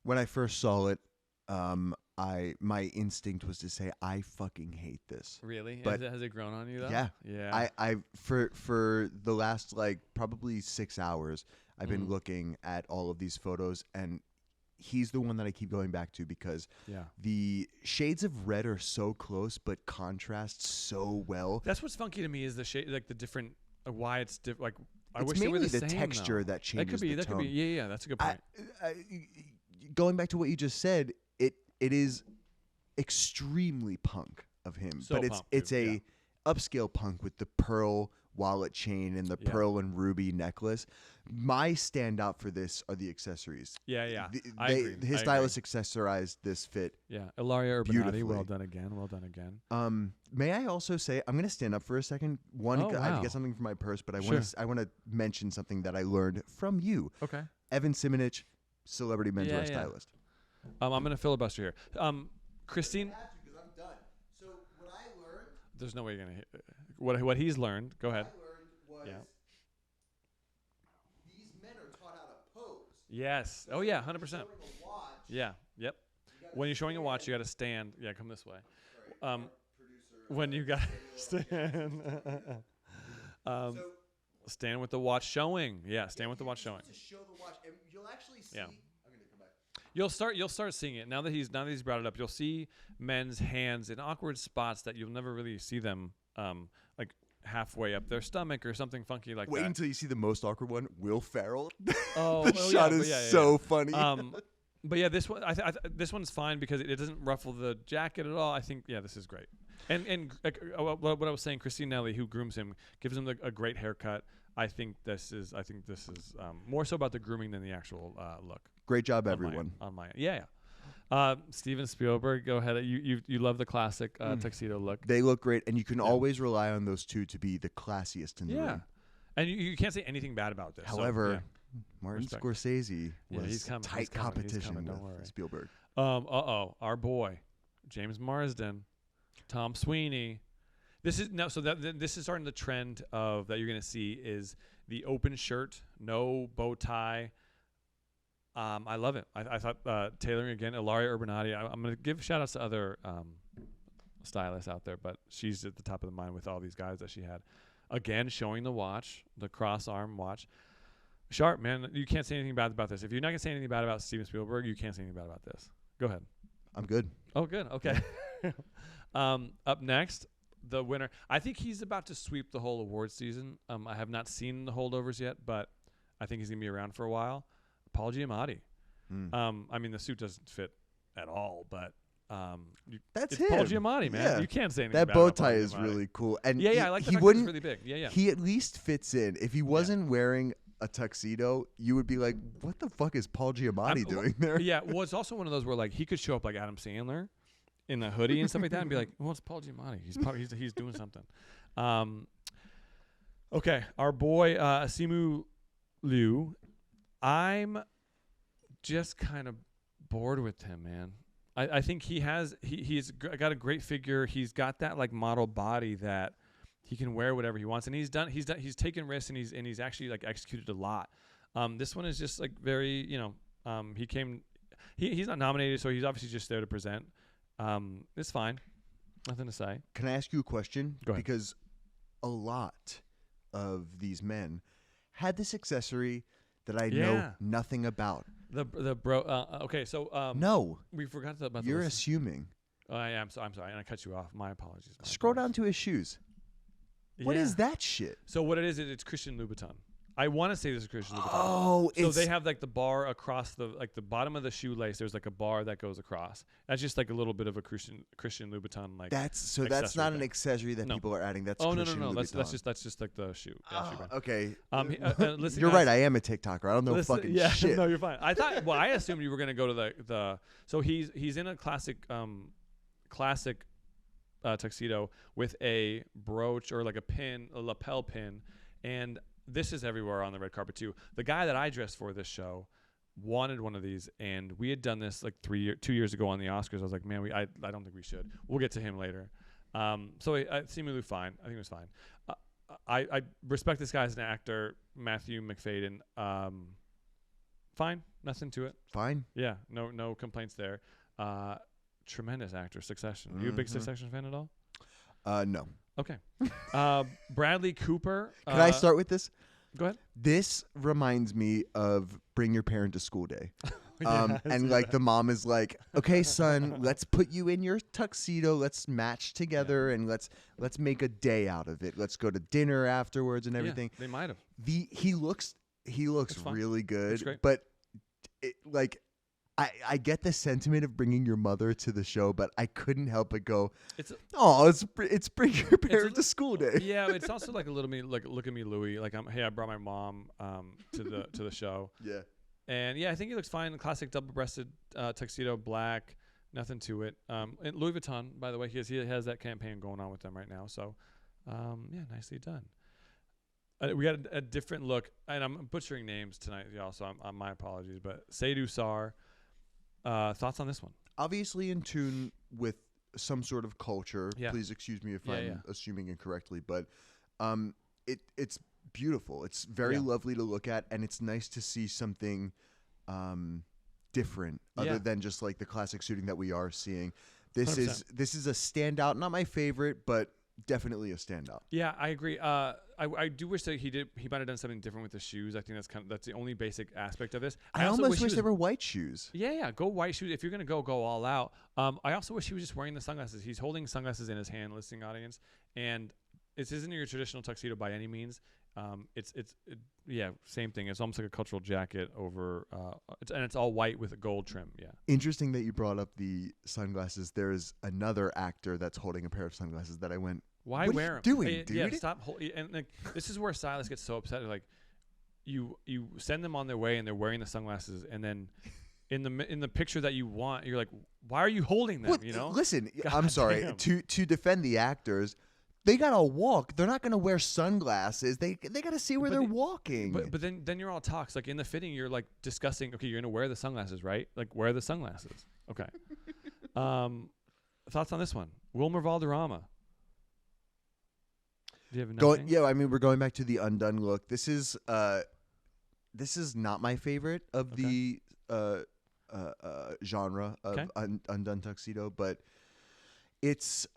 When I first saw it, my instinct was to say I fucking hate this. Really? But has it grown on you though? Yeah. I for the last probably 6 hours, I've been looking at all of these photos, and he's the one that I keep going back to because the shades of red are so close but contrast so well. That's what's funky to me is the shade, like the different why it's different. Like I it's wish they were mainly the the same, texture though. that changes. That could be. Yeah. That's a good point. Going back to what you just said, it is extremely punk of him, but it's a upscale punk with the pearl wallet chain and the pearl and ruby necklace. My standout for this are the accessories. Yeah. His stylist accessorized this fit. Yeah, Ilaria Urbanati, well done again. May I also say, I'm going to stand up for a second. I get something from my purse, but I want to mention something that I learned from you. Okay. Evan Simonich, celebrity menswear stylist. I'm going to filibuster here. Christine. Because I'm done. So what I learned. There's no way you're going to hit. What he's learned. Go ahead. What I learned was these men are taught how to pose. Yes. So 100%. Yeah. Yep. When you're showing a watch, you got to stand. Yeah, come this way. Sorry, when you got to stand. Stand with the watch showing. Yeah, stand with the watch showing. To show the watch, and you'll actually see. Yeah. I'm gonna come back. You'll start seeing it now that he's brought it up. You'll see men's hands in awkward spots that you'll never really see them like halfway up their stomach or something funky like Wait that. until you see the most awkward one, Will Ferrell. Oh, the shot is so funny. But yeah, this one this one's fine because it doesn't ruffle the jacket at all. I think this is great. And what I was saying, Christine Nelly, who grooms him, gives him a great haircut. I think this is more so about the grooming than the actual look. Great job, everyone. On my Steven Spielberg, go ahead. You love the classic tuxedo look. They look great, and you can always rely on those two to be the classiest in the room. And you can't say anything bad about this. However, Martin Scorsese was tight competition with Spielberg. Our boy, James Marsden, Tom Sweeney. This is starting the trend of that you're going to see is the open shirt, no bow tie. I love it. I thought tailoring again, Ilaria Urbanati. I'm going to give shout outs to other stylists out there, but she's at the top of the mind with all these guys that she had. Again, showing the watch, the cross arm watch. Sharp, man. You can't say anything bad about this. If you're not going to say anything bad about Steven Spielberg, you can't say anything bad about this. Go ahead. I'm good. Oh, good. Okay. Up next, the winner. I think he's about to sweep the whole award season. I have not seen the holdovers yet, but I think he's going to be around for a while. Paul Giamatti. I mean, the suit doesn't fit at all, but that's it's him. Paul Giamatti, man. Yeah. You can't say anything that bad bow about Paul tie is Giamatti. really cool. And I like the he fact wouldn't. that it's really big. Yeah. He at least fits in. If he wasn't wearing a tuxedo, you would be like, "What the fuck is Paul Giamatti doing there?" Yeah. Well, it's also one of those where like he could show up like Adam Sandler in a hoodie and stuff like that, and be like, "Well, it's Paul Giamatti. He's doing something." Okay, our boy Simu Liu. I'm just kind of bored with him, man. I think he's got a great figure. He's got that like model body that he can wear whatever he wants, and he's taken risks and he's actually like executed a lot. This one is just like very, he's not nominated, so he's obviously just there to present. It's fine. Nothing to say. Can I ask you a question? Go ahead. Because a lot of these men had this accessory that I know nothing about. The bro. Okay, so no, we forgot about. You're assuming. Oh, I am. So I'm sorry, and I cut you off. My apologies. Scroll down to his shoes. What is that shit? So what it is, it's Christian Louboutin. I want to say this is Christian Louboutin. Oh, so they have like the bar across the bottom of the shoelace. There's like a bar that goes across. That's just like a little bit of a Christian Louboutin like. That's not an accessory that people are adding. That's no. Louboutin. That's just like the shoe. Okay. Listen, you're right. I am a TikToker. I don't know fucking shit. No, you're fine. I assumed you were gonna go to the. So he's in a classic tuxedo with a brooch or like a lapel pin, and this is everywhere on the red carpet too. The guy that I dressed for this show wanted one of these, and we had done this like 2 years ago on the Oscars. I was like, man, I don't think we should. We'll get to him later. So it seemingly fine. I think it was fine. I respect this guy as an actor, Matthew McFadden. Fine, nothing to it. Fine. Yeah, no complaints there. Tremendous actor, Succession. Are you a big Succession fan at all? No. Okay. Bradley Cooper. Can I start with this? Go ahead. This reminds me of Bring Your Parent to School Day. Like the mom is like, "Okay, son, let's put you in your tuxedo. Let's match together and let's make a day out of it. Let's go to dinner afterwards and everything." Yeah, they might have. He looks really good, great. but I get the sentiment of bringing your mother to the show, but I couldn't help but go, it's Bring Your Parent to School Day. Yeah, it's also like a little me like look at me, Louie. Like I brought my mom to the show. Yeah. And yeah, I think he looks fine. Classic double-breasted tuxedo, black, nothing to it. And Louis Vuitton, by the way, he has that campaign going on with them right now. So nicely done. We got a different look, and I'm butchering names tonight, y'all. So my apologies, but Seydou Sarr. Thoughts on this one? Obviously in tune with some sort of culture. Yeah. Please excuse me if I'm assuming incorrectly, but it's beautiful. It's very lovely to look at, and it's nice to see something different other than just like the classic suiting that we are seeing. This 100%. is a standout. Not my favorite, but definitely a standout. Yeah, I agree. I do wish that he might have done something different with the shoes. I think that's the only basic aspect of this. I also almost wish there were white shoes. Yeah, go white shoes. If you're gonna go all out. I also wish he was just wearing the sunglasses. He's holding sunglasses in his hand, listening audience, and this isn't your traditional tuxedo by any means. Same thing. It's almost like a cultural jacket over, and it's all white with a gold trim. Yeah. Interesting that you brought up the sunglasses. There's another actor that's holding a pair of sunglasses that I went, why what wear are you them? doing, dude? Yeah, stop. And like, this is where stylists get so upset. Like, you send them on their way and they're wearing the sunglasses, and then in the picture that you want, you're like, why are you holding them? Well, listen, God I'm sorry damn. to defend the actors. They gotta walk. They're not gonna wear sunglasses. They gotta see where they're walking. But then you're all talks. Like in the fitting, you're like discussing. Okay, you're gonna wear the sunglasses, right? Like wear the sunglasses. Okay. Thoughts on this one? Wilmer Valderrama. Do you have nothing? Yeah, I mean we're going back to the undone look. This is not my favorite of the genre of undone tuxedo, but it's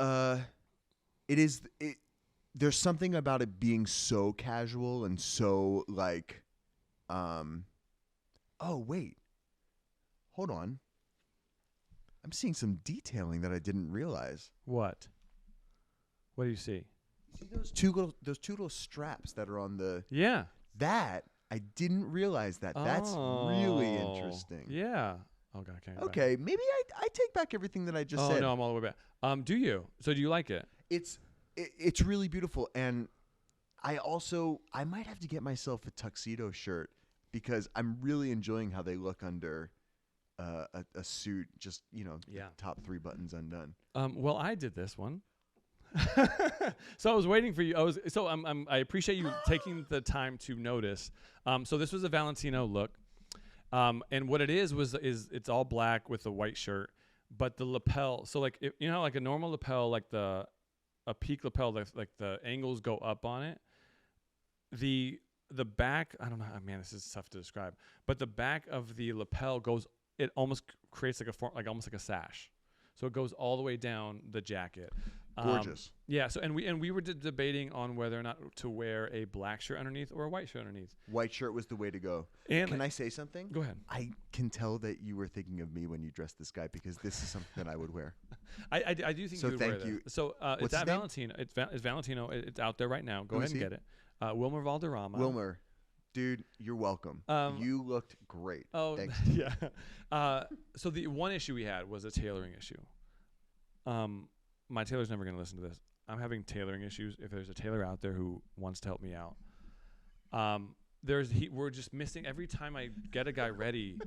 there's something about it being so casual and so like, oh wait, hold on. I'm seeing some detailing that I didn't realize. What? What do you see? See those two little straps that are on the. Yeah. That I didn't realize that. That's really interesting. Yeah. Oh God. Okay, maybe I take back everything that I just said. Oh no, I'm all the way back. Do you? So do you like it? It's really beautiful, and I might have to get myself a tuxedo shirt because I'm really enjoying how they look under a suit. Just top 3 buttons undone. Well, I did this one. So I was waiting for you. I appreciate you taking the time to notice. So this was a Valentino look, and what it is it's all black with a white shirt, but the lapel. So like like a normal lapel, like a peak lapel, like the angles go up on it. The back, I don't know. Man, this is tough to describe. But the back of the lapel goes. It almost creates almost like a sash. So it goes all the way down the jacket. Gorgeous. Yeah. So and we were debating on whether or not to wear a black shirt underneath or a white shirt underneath. White shirt was the way to go. And can I say something? Go ahead. I can tell that you were thinking of me when you dressed this guy because this is something that I would wear. I do think so. You would Thank wear you. That. So it's at Valentino. It's Valentino. It's out there right now. Go ahead and get it. Wilmer Valderrama. Wilmer. Dude, you're welcome. You looked great. Oh, thanks. Yeah. So the one issue we had was a tailoring issue. My tailor's never going to listen to this. I'm having tailoring issues. If there's a tailor out there who wants to help me out, we're just missing every time I get a guy ready.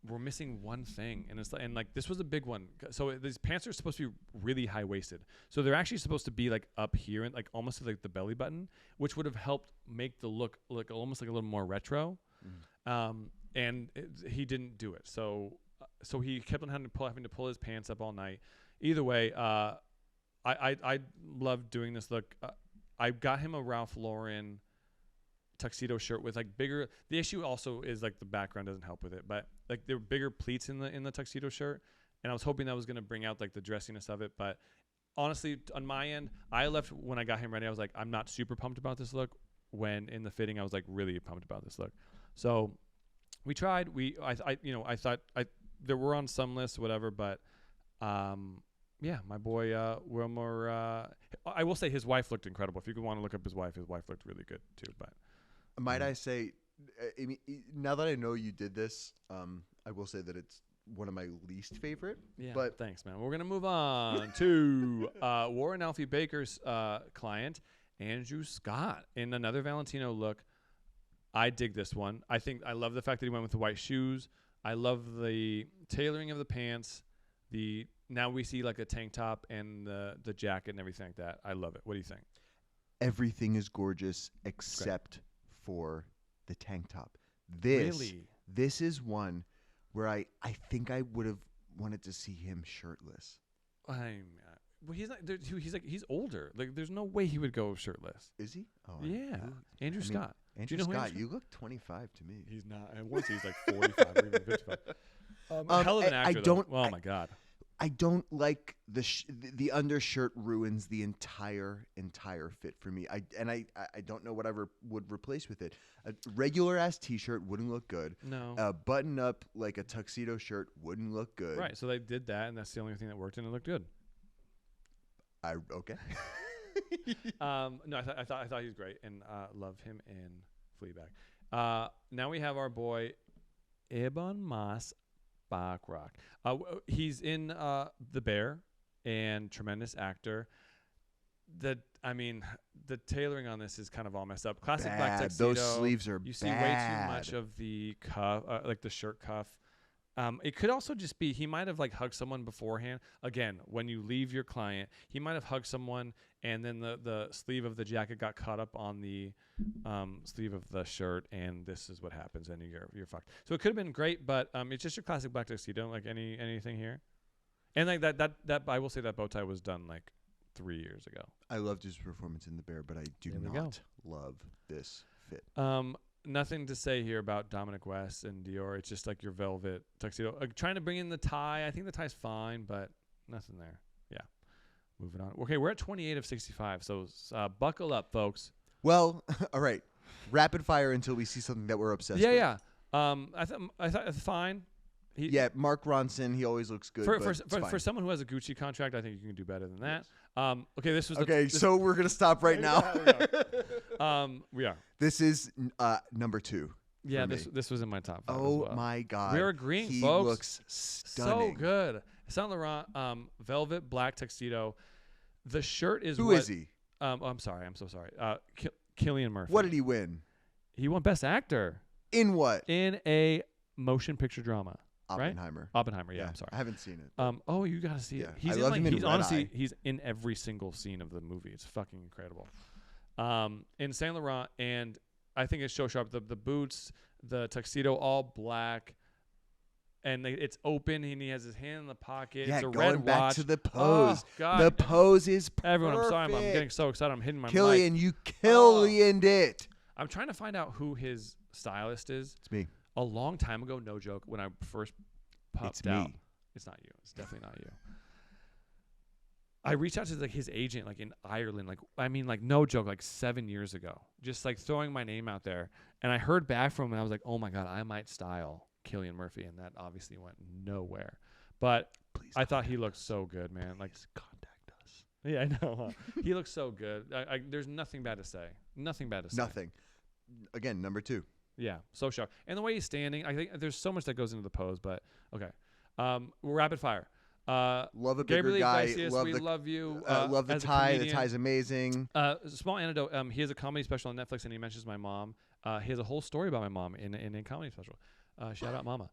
We're missing one thing, and like this was a big one. So these pants are supposed to be really high waisted, so they're actually supposed to be like up here and like almost to like the belly button, which would have helped make the look like almost like a little more retro. He didn't do it, so he kept on having to pull his pants up all night. Either way, I love doing this look. I got him a Ralph Lauren tuxedo shirt with like bigger. The issue also is like the background doesn't help with it, but like there were bigger pleats in the tuxedo shirt, and I was hoping that was gonna bring out like the dressiness of it. But honestly, on my end, I left when I got him ready. I was like, I'm not super pumped about this look. When in the fitting, I was like really pumped about this look. So we tried. I thought there were on some lists, whatever, but yeah, my boy Wilmer. I will say his wife looked incredible. If you want to look up his wife looked really good too. But might I say, now that I know you did this, I will say that it's one of my least favorite. Yeah, but thanks, man. We're gonna move on to Warren Alfie Baker's client, Andrew Scott, in another Valentino look. I dig this one. I love the fact that he went with the white shoes. I love the tailoring of the pants. Now we see like a tank top and the jacket and everything like that. I love it. What do you think? Everything is gorgeous except for the tank top. This is one where I think I would have wanted to see him shirtless. Well, he's not. He's older. Like, there's no way he would go shirtless. Is he? Oh, yeah. Andrew Scott. Andrew Scott, you look 25 to me. He's not. I want to say he's like 45 or even 55. Hell of an actor, though. Oh my God. I don't like the undershirt ruins the entire fit for me. I don't know what I would replace with it. A regular ass t-shirt wouldn't look good. No. A button up like a tuxedo shirt wouldn't look good. Right. So they did that, and that's the only thing that worked, and it looked good. Okay. No, I thought he was great, and love him in Fleabag. Now we have our boy Ibn Mas Bachrach. He's in The Bear, and tremendous actor. The tailoring on this is kind of all messed up. Classic black tuxedo. Those sleeves are You see way too much of the cuff, like the shirt cuff. It could also just be he might have like hugged someone beforehand. Again, when you leave your client, he might have hugged someone, and then the sleeve of the jacket got caught up on the sleeve of the shirt, and this is what happens, and you're fucked. So it could have been great, but it's just your classic black tuxedo. Like anything here, and like that I will say that bow tie was done like 3 years ago. I loved his performance in The Bear, but I do not love this fit. Nothing to say here about Dominic West and Dior. It's just like your velvet tuxedo. Trying to bring in the tie. I think the tie's fine, but nothing there. Yeah. Moving on. Okay, we're at 28 of 65, so buckle up, folks. Well, all right. Rapid fire until we see something that we're obsessed with. Yeah. I thought it's fine. Mark Ronson, he always looks good. For someone who has a Gucci contract, I think you can do better than that. Yes. So we're gonna stop right now. We are. This is number 2. Yeah, this was in my top 5. Oh as well. my God, we're agreeing, he folks. Looks stunning. So good. Saint Laurent, velvet black tuxedo. The shirt is Who is he? I'm sorry. I'm so sorry. Cillian Murphy. What did he win? He won Best Actor. In what? In a motion picture drama. Oppenheimer. Right? Oppenheimer. Yeah, I'm sorry. I haven't seen it. Oh, you gotta see it. I love him in he's Red honestly Eye. he's in every single scene of the movie. It's fucking incredible. In Saint Laurent, and I think it's so sharp. The boots, the tuxedo, all black, and it's open, and he has his hand in the pocket. Yeah, it's a going red back watch. to the pose. Oh, God. The pose is perfect. Everyone, I'm sorry, I'm getting so excited. I'm hitting my Cillian, mic. you Cillian'd it. I'm trying to find out who his stylist is. It's me. A long time ago, no joke, when I first popped out. Me. It's not you. It's definitely not you. I reached out to like his agent, like in Ireland, like no joke, like 7 years ago, just like throwing my name out there, and I heard back from him, and I was like, oh my God, I might style Cillian Murphy, and that obviously went nowhere. But I thought he looked so good, man. Like, contact us. Yeah, I know. Huh? He looks so good. There's nothing bad to say. Nothing bad to say. Nothing. Again, number 2. Yeah, so sharp. And the way he's standing, I think there's so much that goes into the pose, but okay. Rapid fire. Love a bigger Gabriel guy. Iglesias, love you. Love the as a tie. The comedian. tie's amazing. Small anecdote. He has a comedy special on Netflix, and he mentions my mom. He has a whole story about my mom in a comedy special. Shout out, Mama.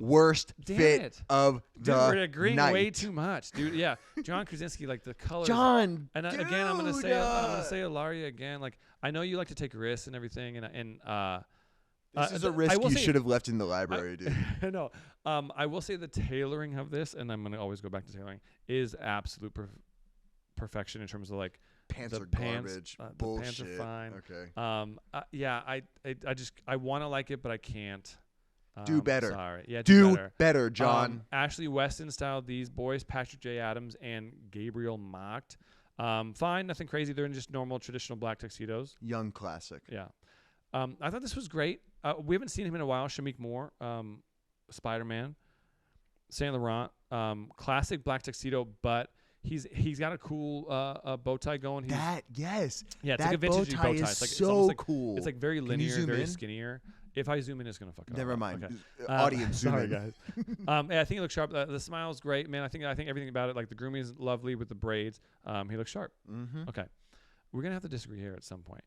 Worst fit it. of the we're agreeing night. way too much, dude. Yeah, John Krasinski, like the colors. John, and again, I'm gonna say Ilaria again. Like I know you like to take risks and everything, and this is a risk you should have left in the library, dude. No, I will say the tailoring of this, and I'm gonna always go back to tailoring, is absolute perfection in terms of like pants the are garbage. Bullshit. The pants are fine. Okay. Yeah, I want to like it, but I can't. Do better. Sorry. Yeah, do better, John. Ashley Weston styled these boys, Patrick J. Adams and Gabriel Macht. Fine, nothing crazy. They're in just normal, traditional black tuxedos. Young classic. Yeah. I thought this was great. We haven't seen him in a while. Shamik Moore, Spider-Man, Saint Laurent, classic black tuxedo, but he's got a cool bow tie going. Yes. Yeah, it's that like a vintage bow tie bow tie. is It's like, so it's cool. It's like very Can linear, very skinnier. If I zoom in, it's gonna fuck up. Never mind. Okay. Audience, zoom sorry, in. guys. Yeah, I think it looks sharp. The smile's great, man. I think everything about it, like the grooming is lovely with the braids. He looks sharp. Mm-hmm. Okay, we're gonna have to disagree here at some point.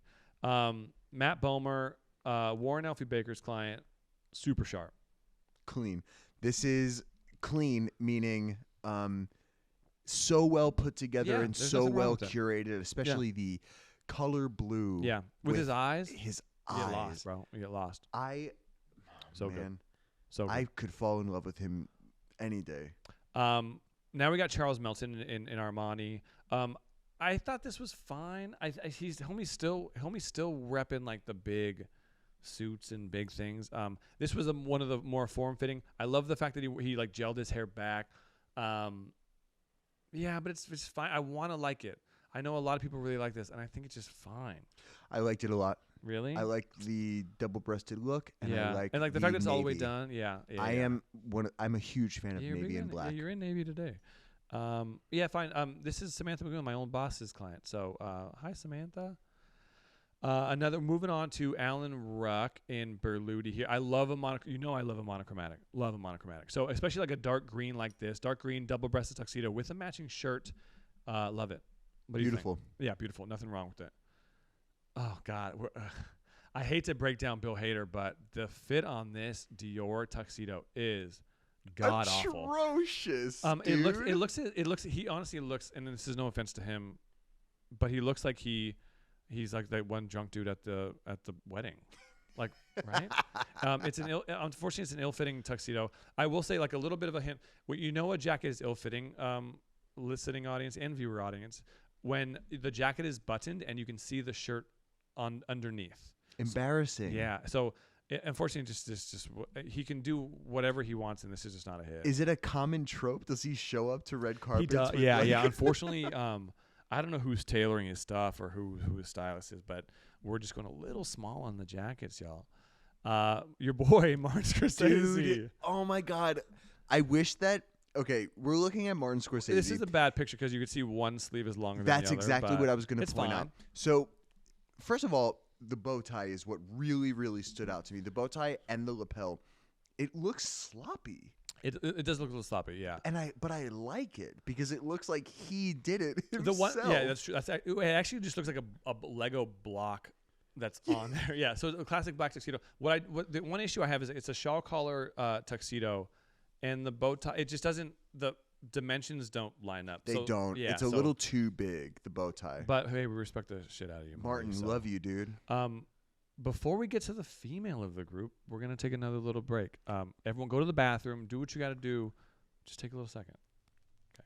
Matt Bomer, Warren Elfie Baker's client, super sharp. Clean. This is clean, meaning so well put together and so well curated, especially the color blue. Yeah, with his eyes. His you eyes. get lost, bro. You get lost. So man, good. So good. I could fall in love with him any day. Now we got Charles Melton in Armani. I thought this was fine. Homie's still repping like the big suits and big things. This was one of the more form fitting. I love the fact that he like gelled his hair back. Yeah, but it's fine. I want to like it. I know a lot of people really like this, and I think it's just fine. I liked it a lot. Really? I like the double-breasted look, and I like and like the fact that it's all the way done. Yeah, I'm a huge fan of navy and black. Yeah, you're in navy today. Yeah, fine. This is Samantha McGoon, my own boss's client. So, hi, Samantha. Moving on to Alan Ruck in Berluti here. I love a I love a monochromatic. Love a monochromatic. So especially like a dark green like this, dark green double-breasted tuxedo with a matching shirt. Love it. What do you think? Yeah, beautiful. Nothing wrong with it. Oh God, I hate to break down Bill Hader, but the fit on this Dior tuxedo is god awful. Atrocious. Dude. It looks. He honestly looks, and this is no offense to him, but he looks like he's like that one drunk dude at the wedding, like right. Unfortunately, it's an ill-fitting tuxedo. I will say like a little bit of a hint. A jacket is ill-fitting. Listening audience and viewer audience, when the jacket is buttoned and you can see the shirt on underneath. Embarrassing. Yeah. So unfortunately, just he can do whatever he wants, and this is just not a hit. Is it a common trope? Does he show up to red carpets? He does. Yeah. Unfortunately, I don't know who's tailoring his stuff or who his stylist is, but we're just going a little small on the jackets, y'all. Your boy Martin Scorsese. Dude, oh my God, I wish that. Okay, we're looking at Martin Scorsese. This is a bad picture because you could see one sleeve is longer than the other. That's exactly what I was going to point fine. out. So, first of all, the bow tie is what really, really stood out to me. The bow tie and the lapel, it looks sloppy. It does look a little sloppy, yeah. But I like it because it looks like he did it himself. That's true. It actually just looks like a Lego block that's on there. Yeah, so a classic black tuxedo. The one issue I have is it's a shawl collar tuxedo. And the bow tie, it just doesn't, the dimensions don't line up. They don't. Yeah, it's a little too big, the bow tie. But hey, we respect the shit out of you, Martin. Love you, dude. Before we get to the female of the group, we're going to take another little break. Everyone go to the bathroom, do what you got to do. Just take a little second. Okay.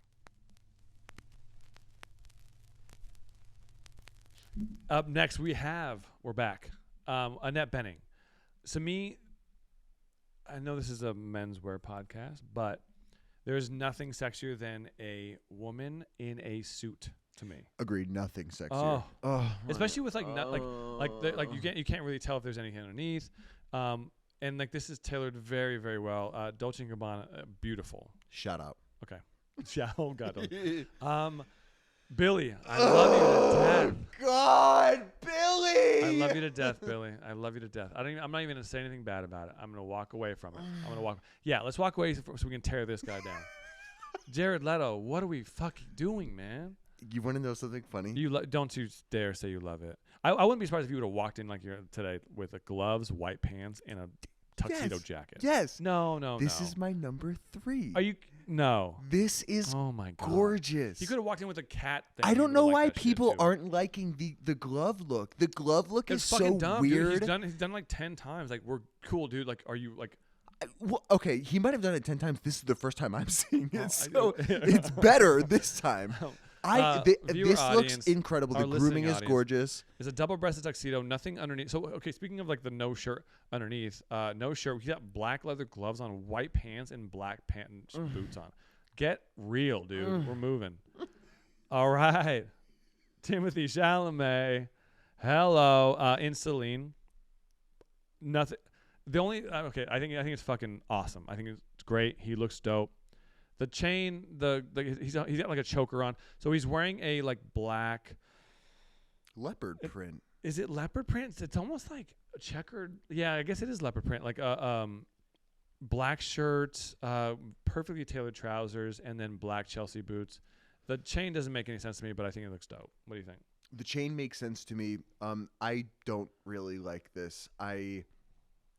Up next, we're back. Annette Bening. I know this is a menswear podcast, but there's nothing sexier than a woman in a suit to me. Agreed. Nothing sexier. Especially with you can't really tell if there's anything underneath. And like this is tailored very, very well. Dolce & Gabbana, beautiful. Shut up. Okay. Yeah. Oh God. Billy, I love you to death. God, Billy! I love you to death, Billy. I love you to death. I'm not even gonna say anything bad about it. I'm gonna walk away from it. Yeah, let's walk away so we can tear this guy down. Jared Leto, what are we fucking doing, man? You want to know something funny? Don't you dare say you love it. I wouldn't be surprised if you would have walked in like you're today with gloves, white pants, and a tuxedo jacket. Yes. No. This is my number 3. Are you? No. This is oh my God. Gorgeous. You could have walked in with a cat thing. I don't know why people aren't liking the glove look. The glove look is so dumb, weird. Dude. He's done like 10 times. Like, we're cool, dude. Like, are you like... okay, he might have done it 10 times. This is the first time I'm seeing it, so it's better this time. This looks incredible. The grooming is gorgeous. It's a double-breasted tuxedo, nothing underneath. So, okay, speaking of like the no shirt underneath, no shirt. We got black leather gloves on, white pants, and black boots on. Get real, dude. We're moving. All right, Timothy Chalamet. Hello, in Celine. Nothing. The only I think it's fucking awesome. I think it's great. He looks dope. The chain, he's got like a choker on, so he's wearing a like black leopard print. Is it leopard print? It's almost like a checkered. Yeah, I guess it is leopard print. Like a black shirt, perfectly tailored trousers, and then black Chelsea boots. The chain doesn't make any sense to me, but I think it looks dope. What do you think? The chain makes sense to me. I don't really like this.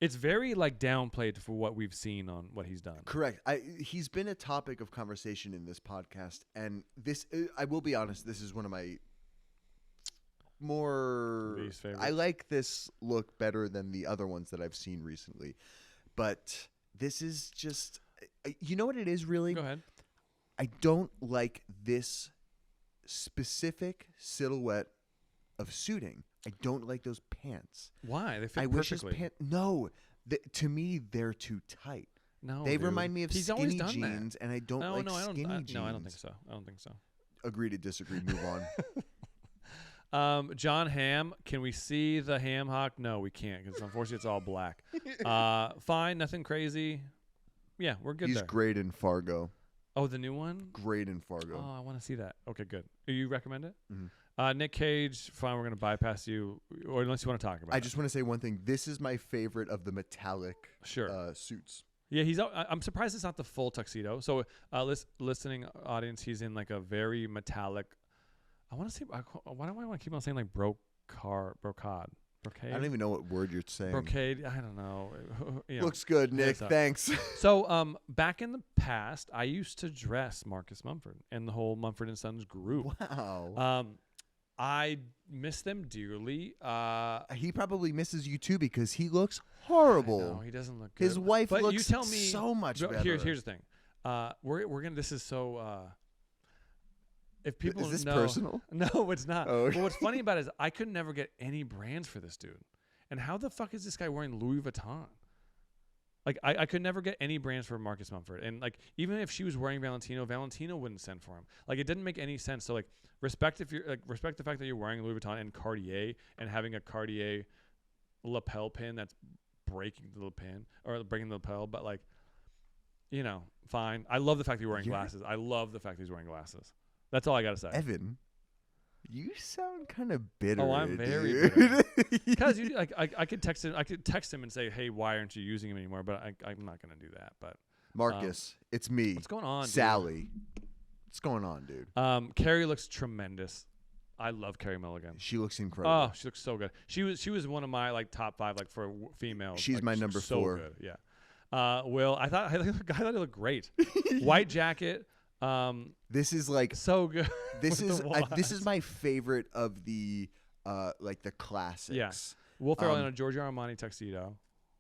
It's very like downplayed for what we've seen on what he's done. Correct. He's been a topic of conversation in this podcast, and this I will be honest. This is one of my more least favorite. I like this look better than the other ones that I've seen recently, but this is just you know what it is really. Go ahead. I don't like this specific silhouette of suiting. I don't like those pants. Why? They fit I perfectly. wish his pants. No, to me they're too tight. No, They dude. remind me of He's always skinny done jeans, and I don't like skinny jeans. No, I don't think so. I don't think so. Agree to disagree. Move on. John Hamm, can we see the ham hock? No, we can't because unfortunately it's all black. Fine, nothing crazy. Yeah, we're good He's there. great in Fargo. Oh, the new one? Great in Fargo. Oh, I want to see that. Okay, good. You recommend it? Mm-hmm. Nick Cage, fine, we're going to bypass you, or unless you want to talk about it. I just want to say one thing. This is my favorite of the metallic suits. Yeah, I'm surprised it's not the full tuxedo. So, listening audience, he's in like a very metallic. I want to say. Why do I want to keep on saying like brocade? I don't even know what word you're saying. Brocade. I don't know. Looks good, Nick. Thanks. So, back in the past, I used to dress Marcus Mumford and the whole Mumford & Sons group. Wow. I miss them dearly. He probably misses you too because he looks horrible. No, he doesn't look good. His wife but looks you tell me, so much better. Here's the thing. We're gonna. This is so. If people is this know, personal? No, it's not. Oh, okay. But what's funny about it is I could never get any brands for this dude. And how the fuck is this guy wearing Louis Vuitton? Like I could never get any brands for Marcus Mumford. And like even if she was wearing Valentino wouldn't send for him. Like it didn't make any sense. So like respect the fact that you're wearing Louis Vuitton and Cartier and having a Cartier lapel pin that's breaking the pin or breaking the lapel, but like, you know, fine. I love the fact that you're wearing glasses. I love the fact that he's wearing glasses. That's all I gotta say. Evan, you sound kind of bitter. Oh, I'm very bitter. Because I could text him. I could text him and say, "Hey, why aren't you using him anymore?" But I'm not gonna do that. But Marcus, it's me. What's going on, Sally? What's going on, dude? Carrie looks tremendous. I love Carrie Mulligan. She looks incredible. Oh, she looks so good. She was one of my like top 5 like for female. She's like, my number 4. So good. Yeah. Will, I thought he looked great. White jacket. This is like so good. This is my favorite of the like the classics. Yes. Will Ferrell in a Giorgio Armani tuxedo.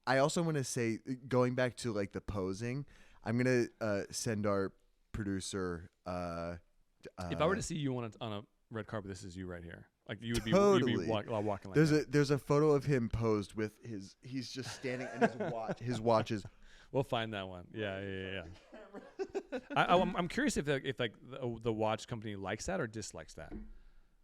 I also want to say, going back to like the posing, I'm gonna send our producer. If I were to see you on a red carpet, this is you right here. Like you would totally. be walking like that. There's a photo of him posed with he's just standing and his watch is. We'll find that one. Yeah. I'm curious if the watch company likes that or dislikes that.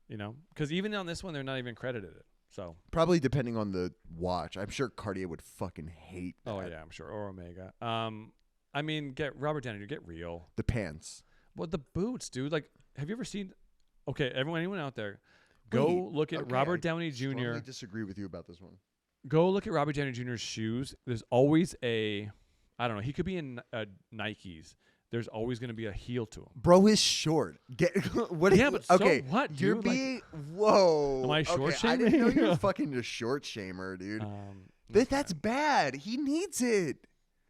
You know, because even on this one, they're not even credited it. So probably depending on the watch. I'm sure Cartier would fucking hate that. Oh yeah, I'm sure. Or Omega. I mean, get Robert Downey Jr. Get real. The pants. Well, the boots, dude. Like, have you ever seen? Okay, anyone out there, go look at Robert Downey Jr. I strongly disagree with you about this one. Go look at Robert Downey Jr.'s shoes. There's always I don't know. He could be in Nikes. There's always going to be a heel to him. Bro is short. What? Yeah, but okay. So what, dude? You're being whoa. Am I short shaming? I didn't know you were fucking a short shamer, dude. That's bad. He needs it.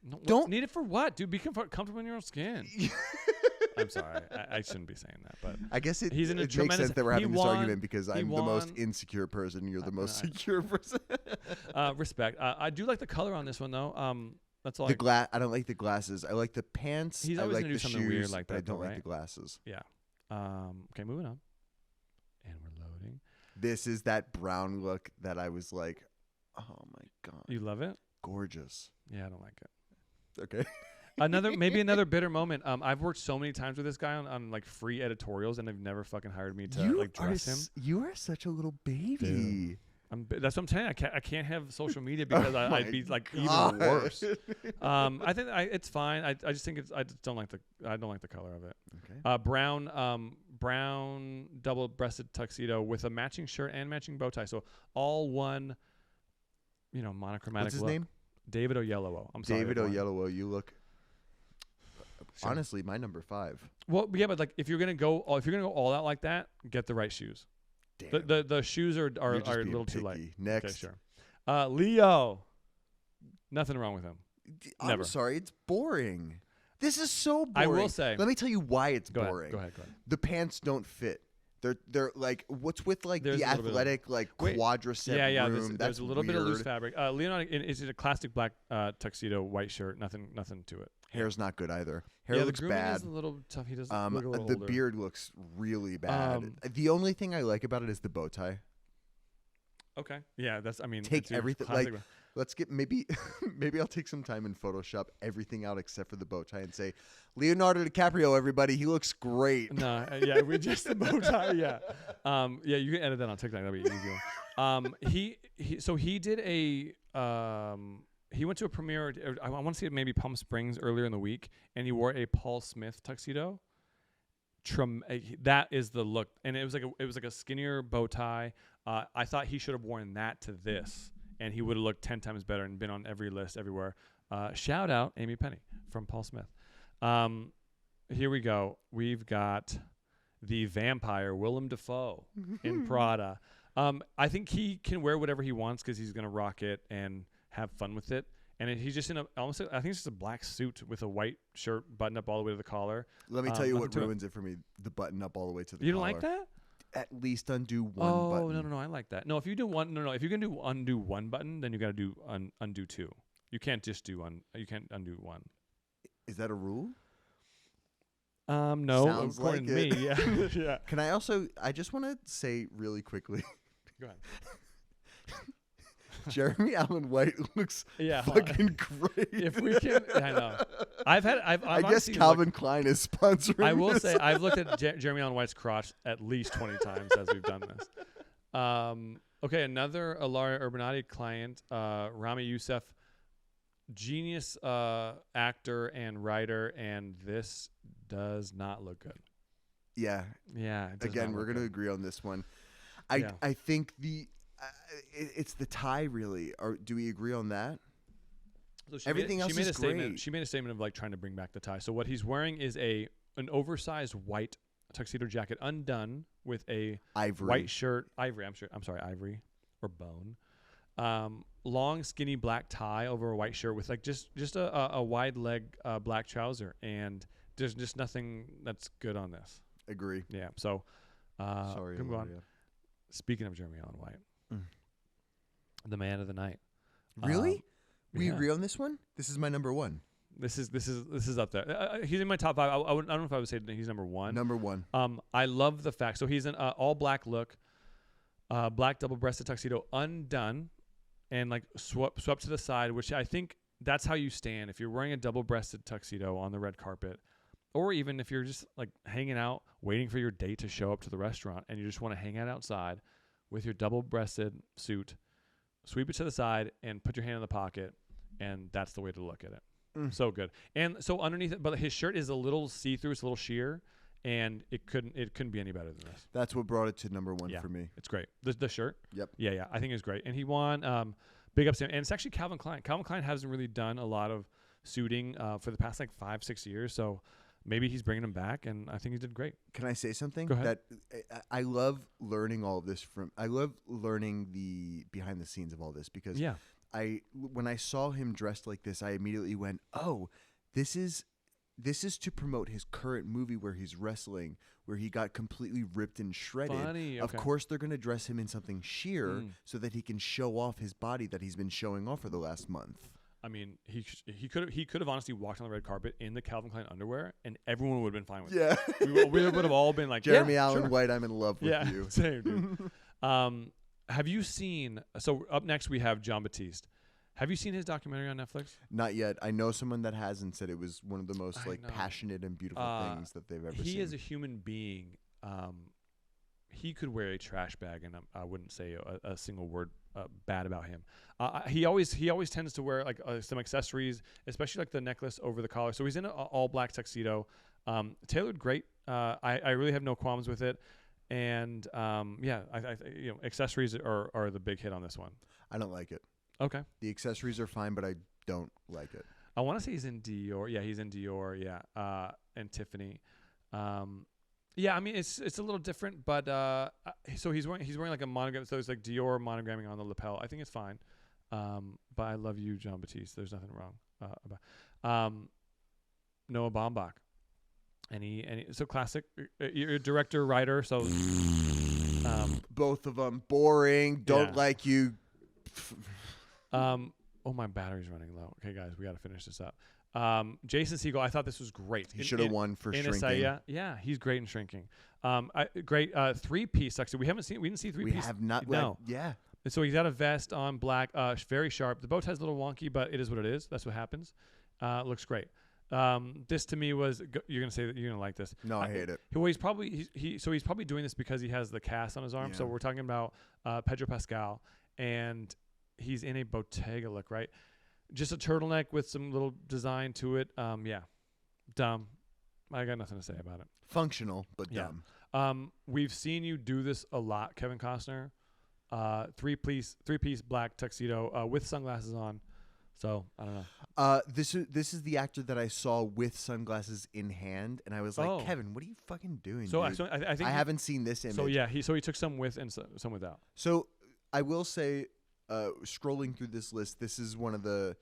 No, don't need it for what, dude? Be comfortable in your own skin. I'm sorry. I shouldn't be saying that, but I guess it makes sense that we're having this argument because I'm the most insecure person. You're the most secure person. Respect. I do like the color on this one though. That's all. I don't like the glasses. I like the pants. He's always gonna do something weird like that. But I don't right? like the glasses. Yeah. Okay, moving on. And we're loading. This is that brown look that I was like, oh my god. You love it? Gorgeous. Yeah, I don't like it. Okay. another bitter moment. I've worked so many times with this guy on like free editorials, and they've never fucking hired me to like dress him. You are such a little baby. That's what I'm saying. I can't have social media because I'd be like even worse. I think it's fine. I just think I don't like the color of it. Okay. Brown double-breasted tuxedo with a matching shirt and matching bow tie. So all one, monochromatic. What's his look. name? David Oyelowo. I'm sorry. David Oyelowo. You look. Sure. Honestly, my number 5. Well, yeah, but like if you're gonna go all out like that, get the right shoes. Damn. The shoes are a little picky. too light. Next. Okay, sure. Leo. Nothing wrong with him. I'm sorry, it's boring. This is so boring. I will say. Let me tell you why it's boring. Go ahead. The pants don't fit. They're like what's with like there's the athletic quadricep yeah, room. There's a little bit of loose fabric. Leonardo is a classic black tuxedo, white shirt. Nothing to it. Hair's not good either. Hair looks the bad. Is a little tough. He doesn't look a little the older. beard looks really bad. The only thing I like about it is the bow tie. Okay. Yeah, that's. I mean, take everything. Like Let's get maybe I'll take some time and Photoshop everything out except for the bow tie and say Leonardo DiCaprio. Everybody, he looks great. No, yeah, we just the bow tie. Yeah, yeah, you can edit that on TikTok. That'd be easy. He did a he went to a premiere. I want to see it maybe Palm Springs earlier in the week, and he wore a Paul Smith tuxedo. That is the look, and it was like a skinnier bow tie. I thought he should have worn that to this, and he would have looked 10 times better and been on every list everywhere. Shout out Amy Penny from Paul Smith. Here we go. We've got the vampire Willem Dafoe in Prada. I think he can wear whatever he wants because he's gonna rock it and have fun with it. And he's just in I think it's just a black suit with a white shirt buttoned up all the way to the collar. Let me tell you what ruins it for me: the button up all the way to the collar. You don't like that? At least undo one button. Oh, no, I like that. No, if you do one, if you can undo one button, then you got to do undo two. You can't just do you can't undo one. Is that a rule? No, Sounds according like to me, yeah. Yeah. Can I just want to say really quickly. Go ahead. Jeremy Allen White looks Yeah, fucking great. If we can, I know. I guess Calvin Klein is sponsoring. I will this. say I've looked at Jeremy Allen White's crotch at least 20 times as we've done this. Okay, another Alaria Urbanati client, Rami Youssef, genius actor and writer, and this does not look good. Yeah. Yeah. Again, we're going to agree on this one. I think it's the tie, really. Or do we agree on that? So everything else is great. She made a statement of like trying to bring back the tie. So what he's wearing is an oversized white tuxedo jacket, undone with a ivory white shirt, ivory or bone. Long skinny black tie over a white shirt with like just a wide leg black trouser, and there's just nothing that's good on this. Agree. Yeah. So sorry. Come on. Speaking of Jeremy Allen White, the man of the night. Really? We agree on this one? This is my number one. This is up there. He's in my top 5. I don't know if I would say he's number one. Number one. I love the fact. So he's an all black look, black double-breasted tuxedo, undone, and like swept to the side, which I think that's how you stand if you're wearing a double-breasted tuxedo on the red carpet, or even if you're just like hanging out, waiting for your date to show up to the restaurant, and you just want to hang out outside with your double-breasted suit, sweep it to the side, and put your hand in the pocket, and that's the way to look at it. So good. And so underneath it, but his shirt is a little see-through, it's a little sheer, and it couldn't be any better than this. That's what brought it to number one for me. It's great. The shirt? Yep. Yeah, I think it's great. And he won big ups to him. And it's actually Calvin Klein. Calvin Klein hasn't really done a lot of suiting for the past like 5-6 years, so maybe he's bringing him back, and I think he did great. Can I say something? Go ahead. That I love learning all of this I love learning the behind the scenes of all this because when I saw him dressed like this, I immediately went, "Oh, this is to promote his current movie where he's wrestling, where he got completely ripped and shredded." Funny. Of Okay. course, they're going to dress him in something sheer so that he can show off his body that he's been showing off for the last month. I mean, he could have honestly walked on the red carpet in the Calvin Klein underwear, and everyone would have been fine with it. Yeah. We would have all been like, Jeremy Allen sure. White, I'm in love with you. Same, dude. Have you seen? So up next we have John Batiste. Have you seen his documentary on Netflix? Not yet. I know someone that has and said it was one of the most passionate and beautiful things that they've ever seen. He is a human being. He could wear a trash bag, and I wouldn't say a single word bad about him. He always tends to wear like some accessories, especially like the necklace over the collar. So he's in an all black tuxedo, tailored great. I really have no qualms with it, and accessories are the big hit on this one. I don't like it. Okay. The accessories are fine, but I don't like it. I want to say he's in Dior. Yeah, he's in Dior. Yeah, and Tiffany. Yeah, I mean it's a little different, but so he's wearing like a monogram. So it's like Dior monogramming on the lapel. I think it's fine. But I love you, John Batiste. There's nothing wrong about. Noah Baumbach. Any so classic. You're a director, writer. So both of them boring. Don't like you. Oh, my battery's running low. Okay, guys, we got to finish this up. Jason Segel, I thought this was great. He should have won for Shrinking. Yeah, he's great in Shrinking. Great 3-piece tuxedo. We didn't see 3-piece. We have not. No. Yeah. So he's got a vest on, black, very sharp. The bow tie's a little wonky, but it is what it is. That's what happens. Looks great. This to me was you're gonna say that you're gonna like this. No, I hate it. Well, he's probably doing this because he has the cast on his arm. Yeah. So we're talking about Pedro Pascal, and he's in a Bottega look, right? Just a turtleneck with some little design to it. Yeah, dumb. I got nothing to say about it. Functional, but dumb. We've seen you do this a lot, Kevin Costner. Three-piece black tuxedo with sunglasses on. So I don't know. This is the actor that I saw with sunglasses in hand, and I was like, Kevin, what are you fucking doing? So dude? I think I haven't seen this image. So yeah, he took some with and some without. So I will say, scrolling through this list, this is one of the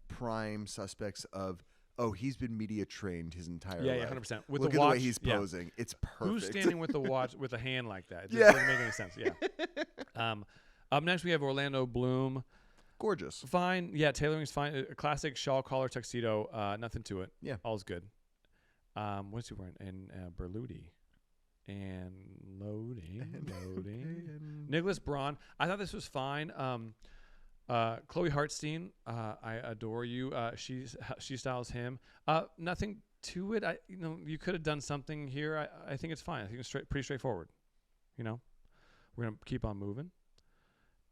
prime suspects of. Oh, he's been media trained his entire life. Yeah, 100%. With Look the at watch, the way he's posing. It's perfect. Who's standing with the watch with a hand like that? It just Yeah. doesn't make any sense. Yeah. Up next, we have Orlando Bloom. Gorgeous. Fine. Yeah, tailoring's fine. A classic shawl collar tuxedo. Nothing to it. Yeah. All's good. What's he wearing? And Berluti. And loading. Nicholas Braun. I thought this was fine. Chloe Hartstein, I adore you. She styles him. Nothing to it. You could have done something here. I think it's fine. I think it's pretty straightforward. We're gonna keep on moving,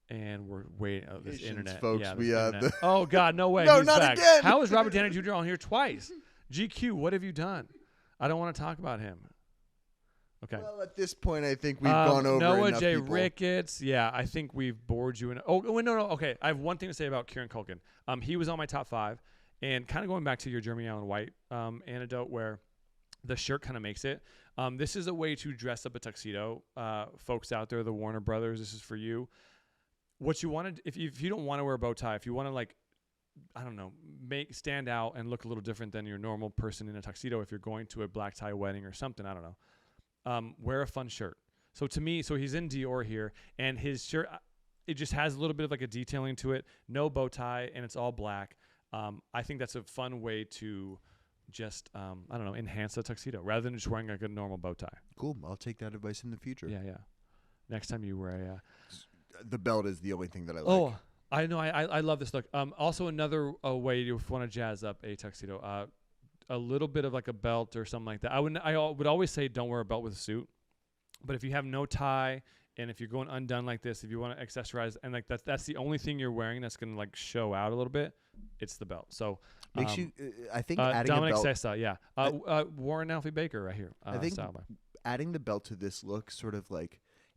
and we're waiting. Oh, this Patience, internet, folks. Yeah, We internet. Oh God, no way. No, He's not back. again. How is Robert Downey Jr. on here twice? GQ, what have you done? I don't want to talk about him. Okay. Well, at this point, I think we've gone over Noah enough J. people. Ricketts. Yeah, I think we've bored you. No. Okay, I have one thing to say about Kieran Culkin. He was on my top 5, and kind of going back to your Jeremy Allen White anecdote where the shirt kind of makes it. This is a way to dress up a tuxedo. Folks out there, the Warner Brothers, this is for you. What you wanted, if you don't want to wear a bow tie, if you want to I don't know, stand out and look a little different than your normal person in a tuxedo, if you're going to a black tie wedding or something, I don't know. Wear a fun shirt. So to me, he's in Dior here, and his shirt, it just has a little bit of a detailing to it. No bow tie, and it's all black. I think that's a fun way to just, I don't know, enhance the tuxedo rather than just wearing a normal bow tie. Cool. I'll take that advice in the future. Yeah. Next time you wear The belt is the only thing that I like. Oh, I know. I love this look. Also, another way you want to jazz up a tuxedo. A little bit of a belt or something like that. I would always say don't wear a belt with a suit, but if you have no tie and if you're going undone like this, if you want to accessorize and that's the only thing you're wearing that's going to show out a little bit, it's the belt. So makes you. I think adding Dominic a belt. Sessa, yeah. Warren Alfie Baker right here. I think adding the belt to this look sort of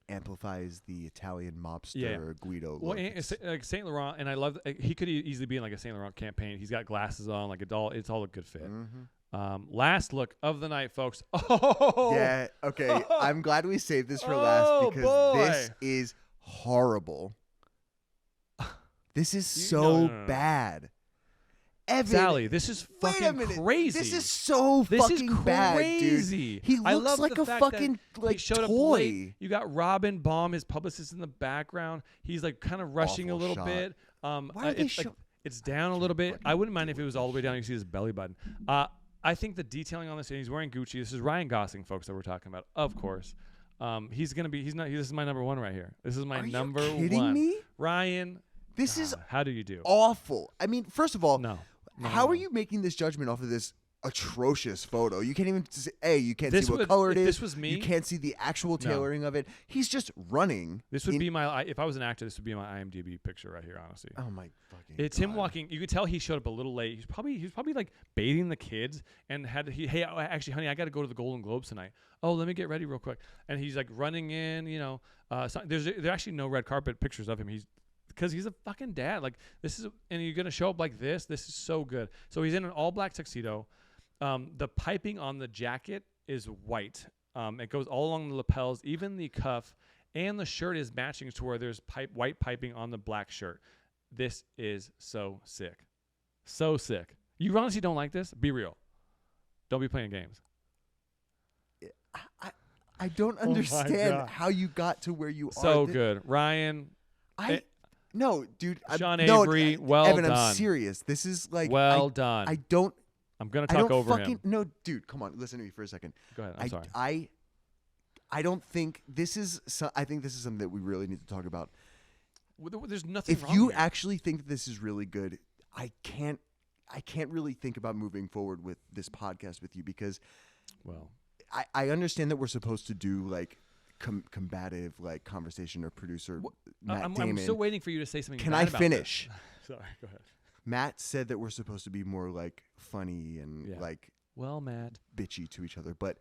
amplifies the Italian mobster Guido look. Well, Saint Laurent, and I love he could easily be in a Saint Laurent campaign. He's got glasses on, it's all a good fit. Mm-hmm. Last look of the night, folks. Oh yeah, okay. I'm glad we saved this for last because this is horrible. This is so bad. Evan, Sally, this is fucking crazy. This is so fucking bad, dude. He looks like a fucking toy. You got Robin Baum, his publicist, in the background. He's kind of rushing Awful a little shot. bit. Why are they it's down a little bit. I wouldn't mind if it was all the way down. You can see his belly button. I think the detailing on this, and he's wearing Gucci. This is Ryan Gosling, folks, that we're talking about. Of course. He's gonna be. He's not. This is my number 1 right here. This is my number 1. Are you kidding me? Ryan. This is how do you do? Awful. I mean, first of all, No. How are you making this judgment off of this atrocious photo? You can't even say, you can't see what color it is. This was me. You can't see the actual tailoring of it. He's just running. This would be my, if I was an actor, this would be my IMDb picture right here, honestly. Oh my fucking It's God. him walking. You could tell he showed up a little late. He was probably bathing the kids and hey, actually, honey, I got to go to the Golden Globes tonight. Oh, let me get ready real quick. And he's running in, there's actually no red carpet pictures of him. Because he's a fucking dad. And you're going to show up like this. This is so good. So he's in an all black tuxedo. The piping on the jacket is white. It goes all along the lapels, even the cuff, and the shirt is matching to where there's white piping on the black shirt. This is so sick. So sick. You honestly don't like this? Be real. Don't be playing games. I don't understand how you got to where you are. So good. Ryan. No, dude. Sean Avery, well Evan, done. I'm serious. This is well done. I don't. I'm gonna talk over him. No, dude, come on. Listen to me for a second. Go ahead. I'm sorry. I don't think this is. I think this is something that we really need to talk about. There's nothing If wrong you here. actually think that this is really good, I can't really think about moving forward with this podcast with you because I understand that we're supposed to do like combative like conversation or producer Matt Damon. I'm still waiting for you to say something. Can bad I about finish? Sorry, go ahead. Matt said that we're supposed to be more like funny and like Matt, bitchy to each other, but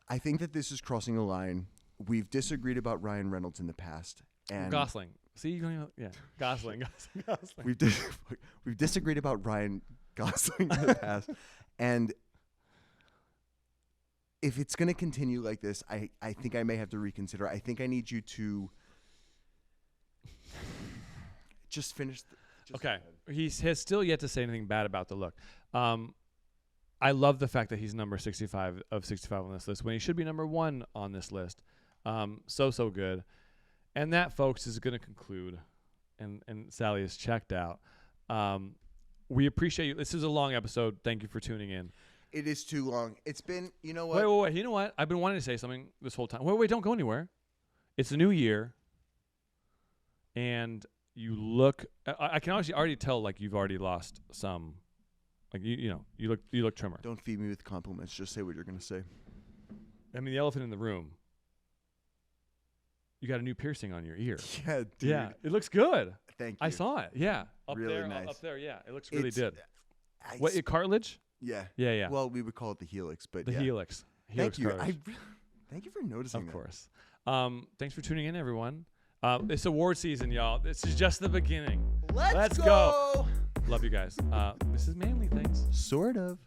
I think that this is crossing a line. We've disagreed about Ryan Reynolds in the past. And Gosling. See, Gosling. we've disagreed about Ryan Gosling in the past, and if it's going to continue like this, I think I may have to reconsider. I think I need you to just finish. Okay, he has still yet to say anything bad about the look. I love the fact that he's number 65 of 65 on this list when he should be number 1 on this list. So good. And that, folks, is going to conclude. And Sally is checked out. We appreciate you. This is a long episode. Thank you for tuning in. It is too long. It's been, you know what? Wait. You know what? I've been wanting to say something this whole time. Wait. Don't go anywhere. It's a new year. And you look, I can actually already tell like you've already lost some. Like, you look trimmer. Don't feed me with compliments. Just say what you're going to say. I mean, the elephant in the room. You got a new piercing on your ear. Yeah, dude. Yeah, it looks good. Thank you. I saw it. Yeah, up really there, nice. up there. Yeah, it looks really good. What Cartilage? Yeah. Yeah. Well, we would call it the helix, but the helix. Thank you. Cartilage. Thank you for noticing. Of course. Thanks for tuning in, everyone. It's award season, y'all. This is just the beginning. Let's go. Love you guys. This is Manly Things. Sort of.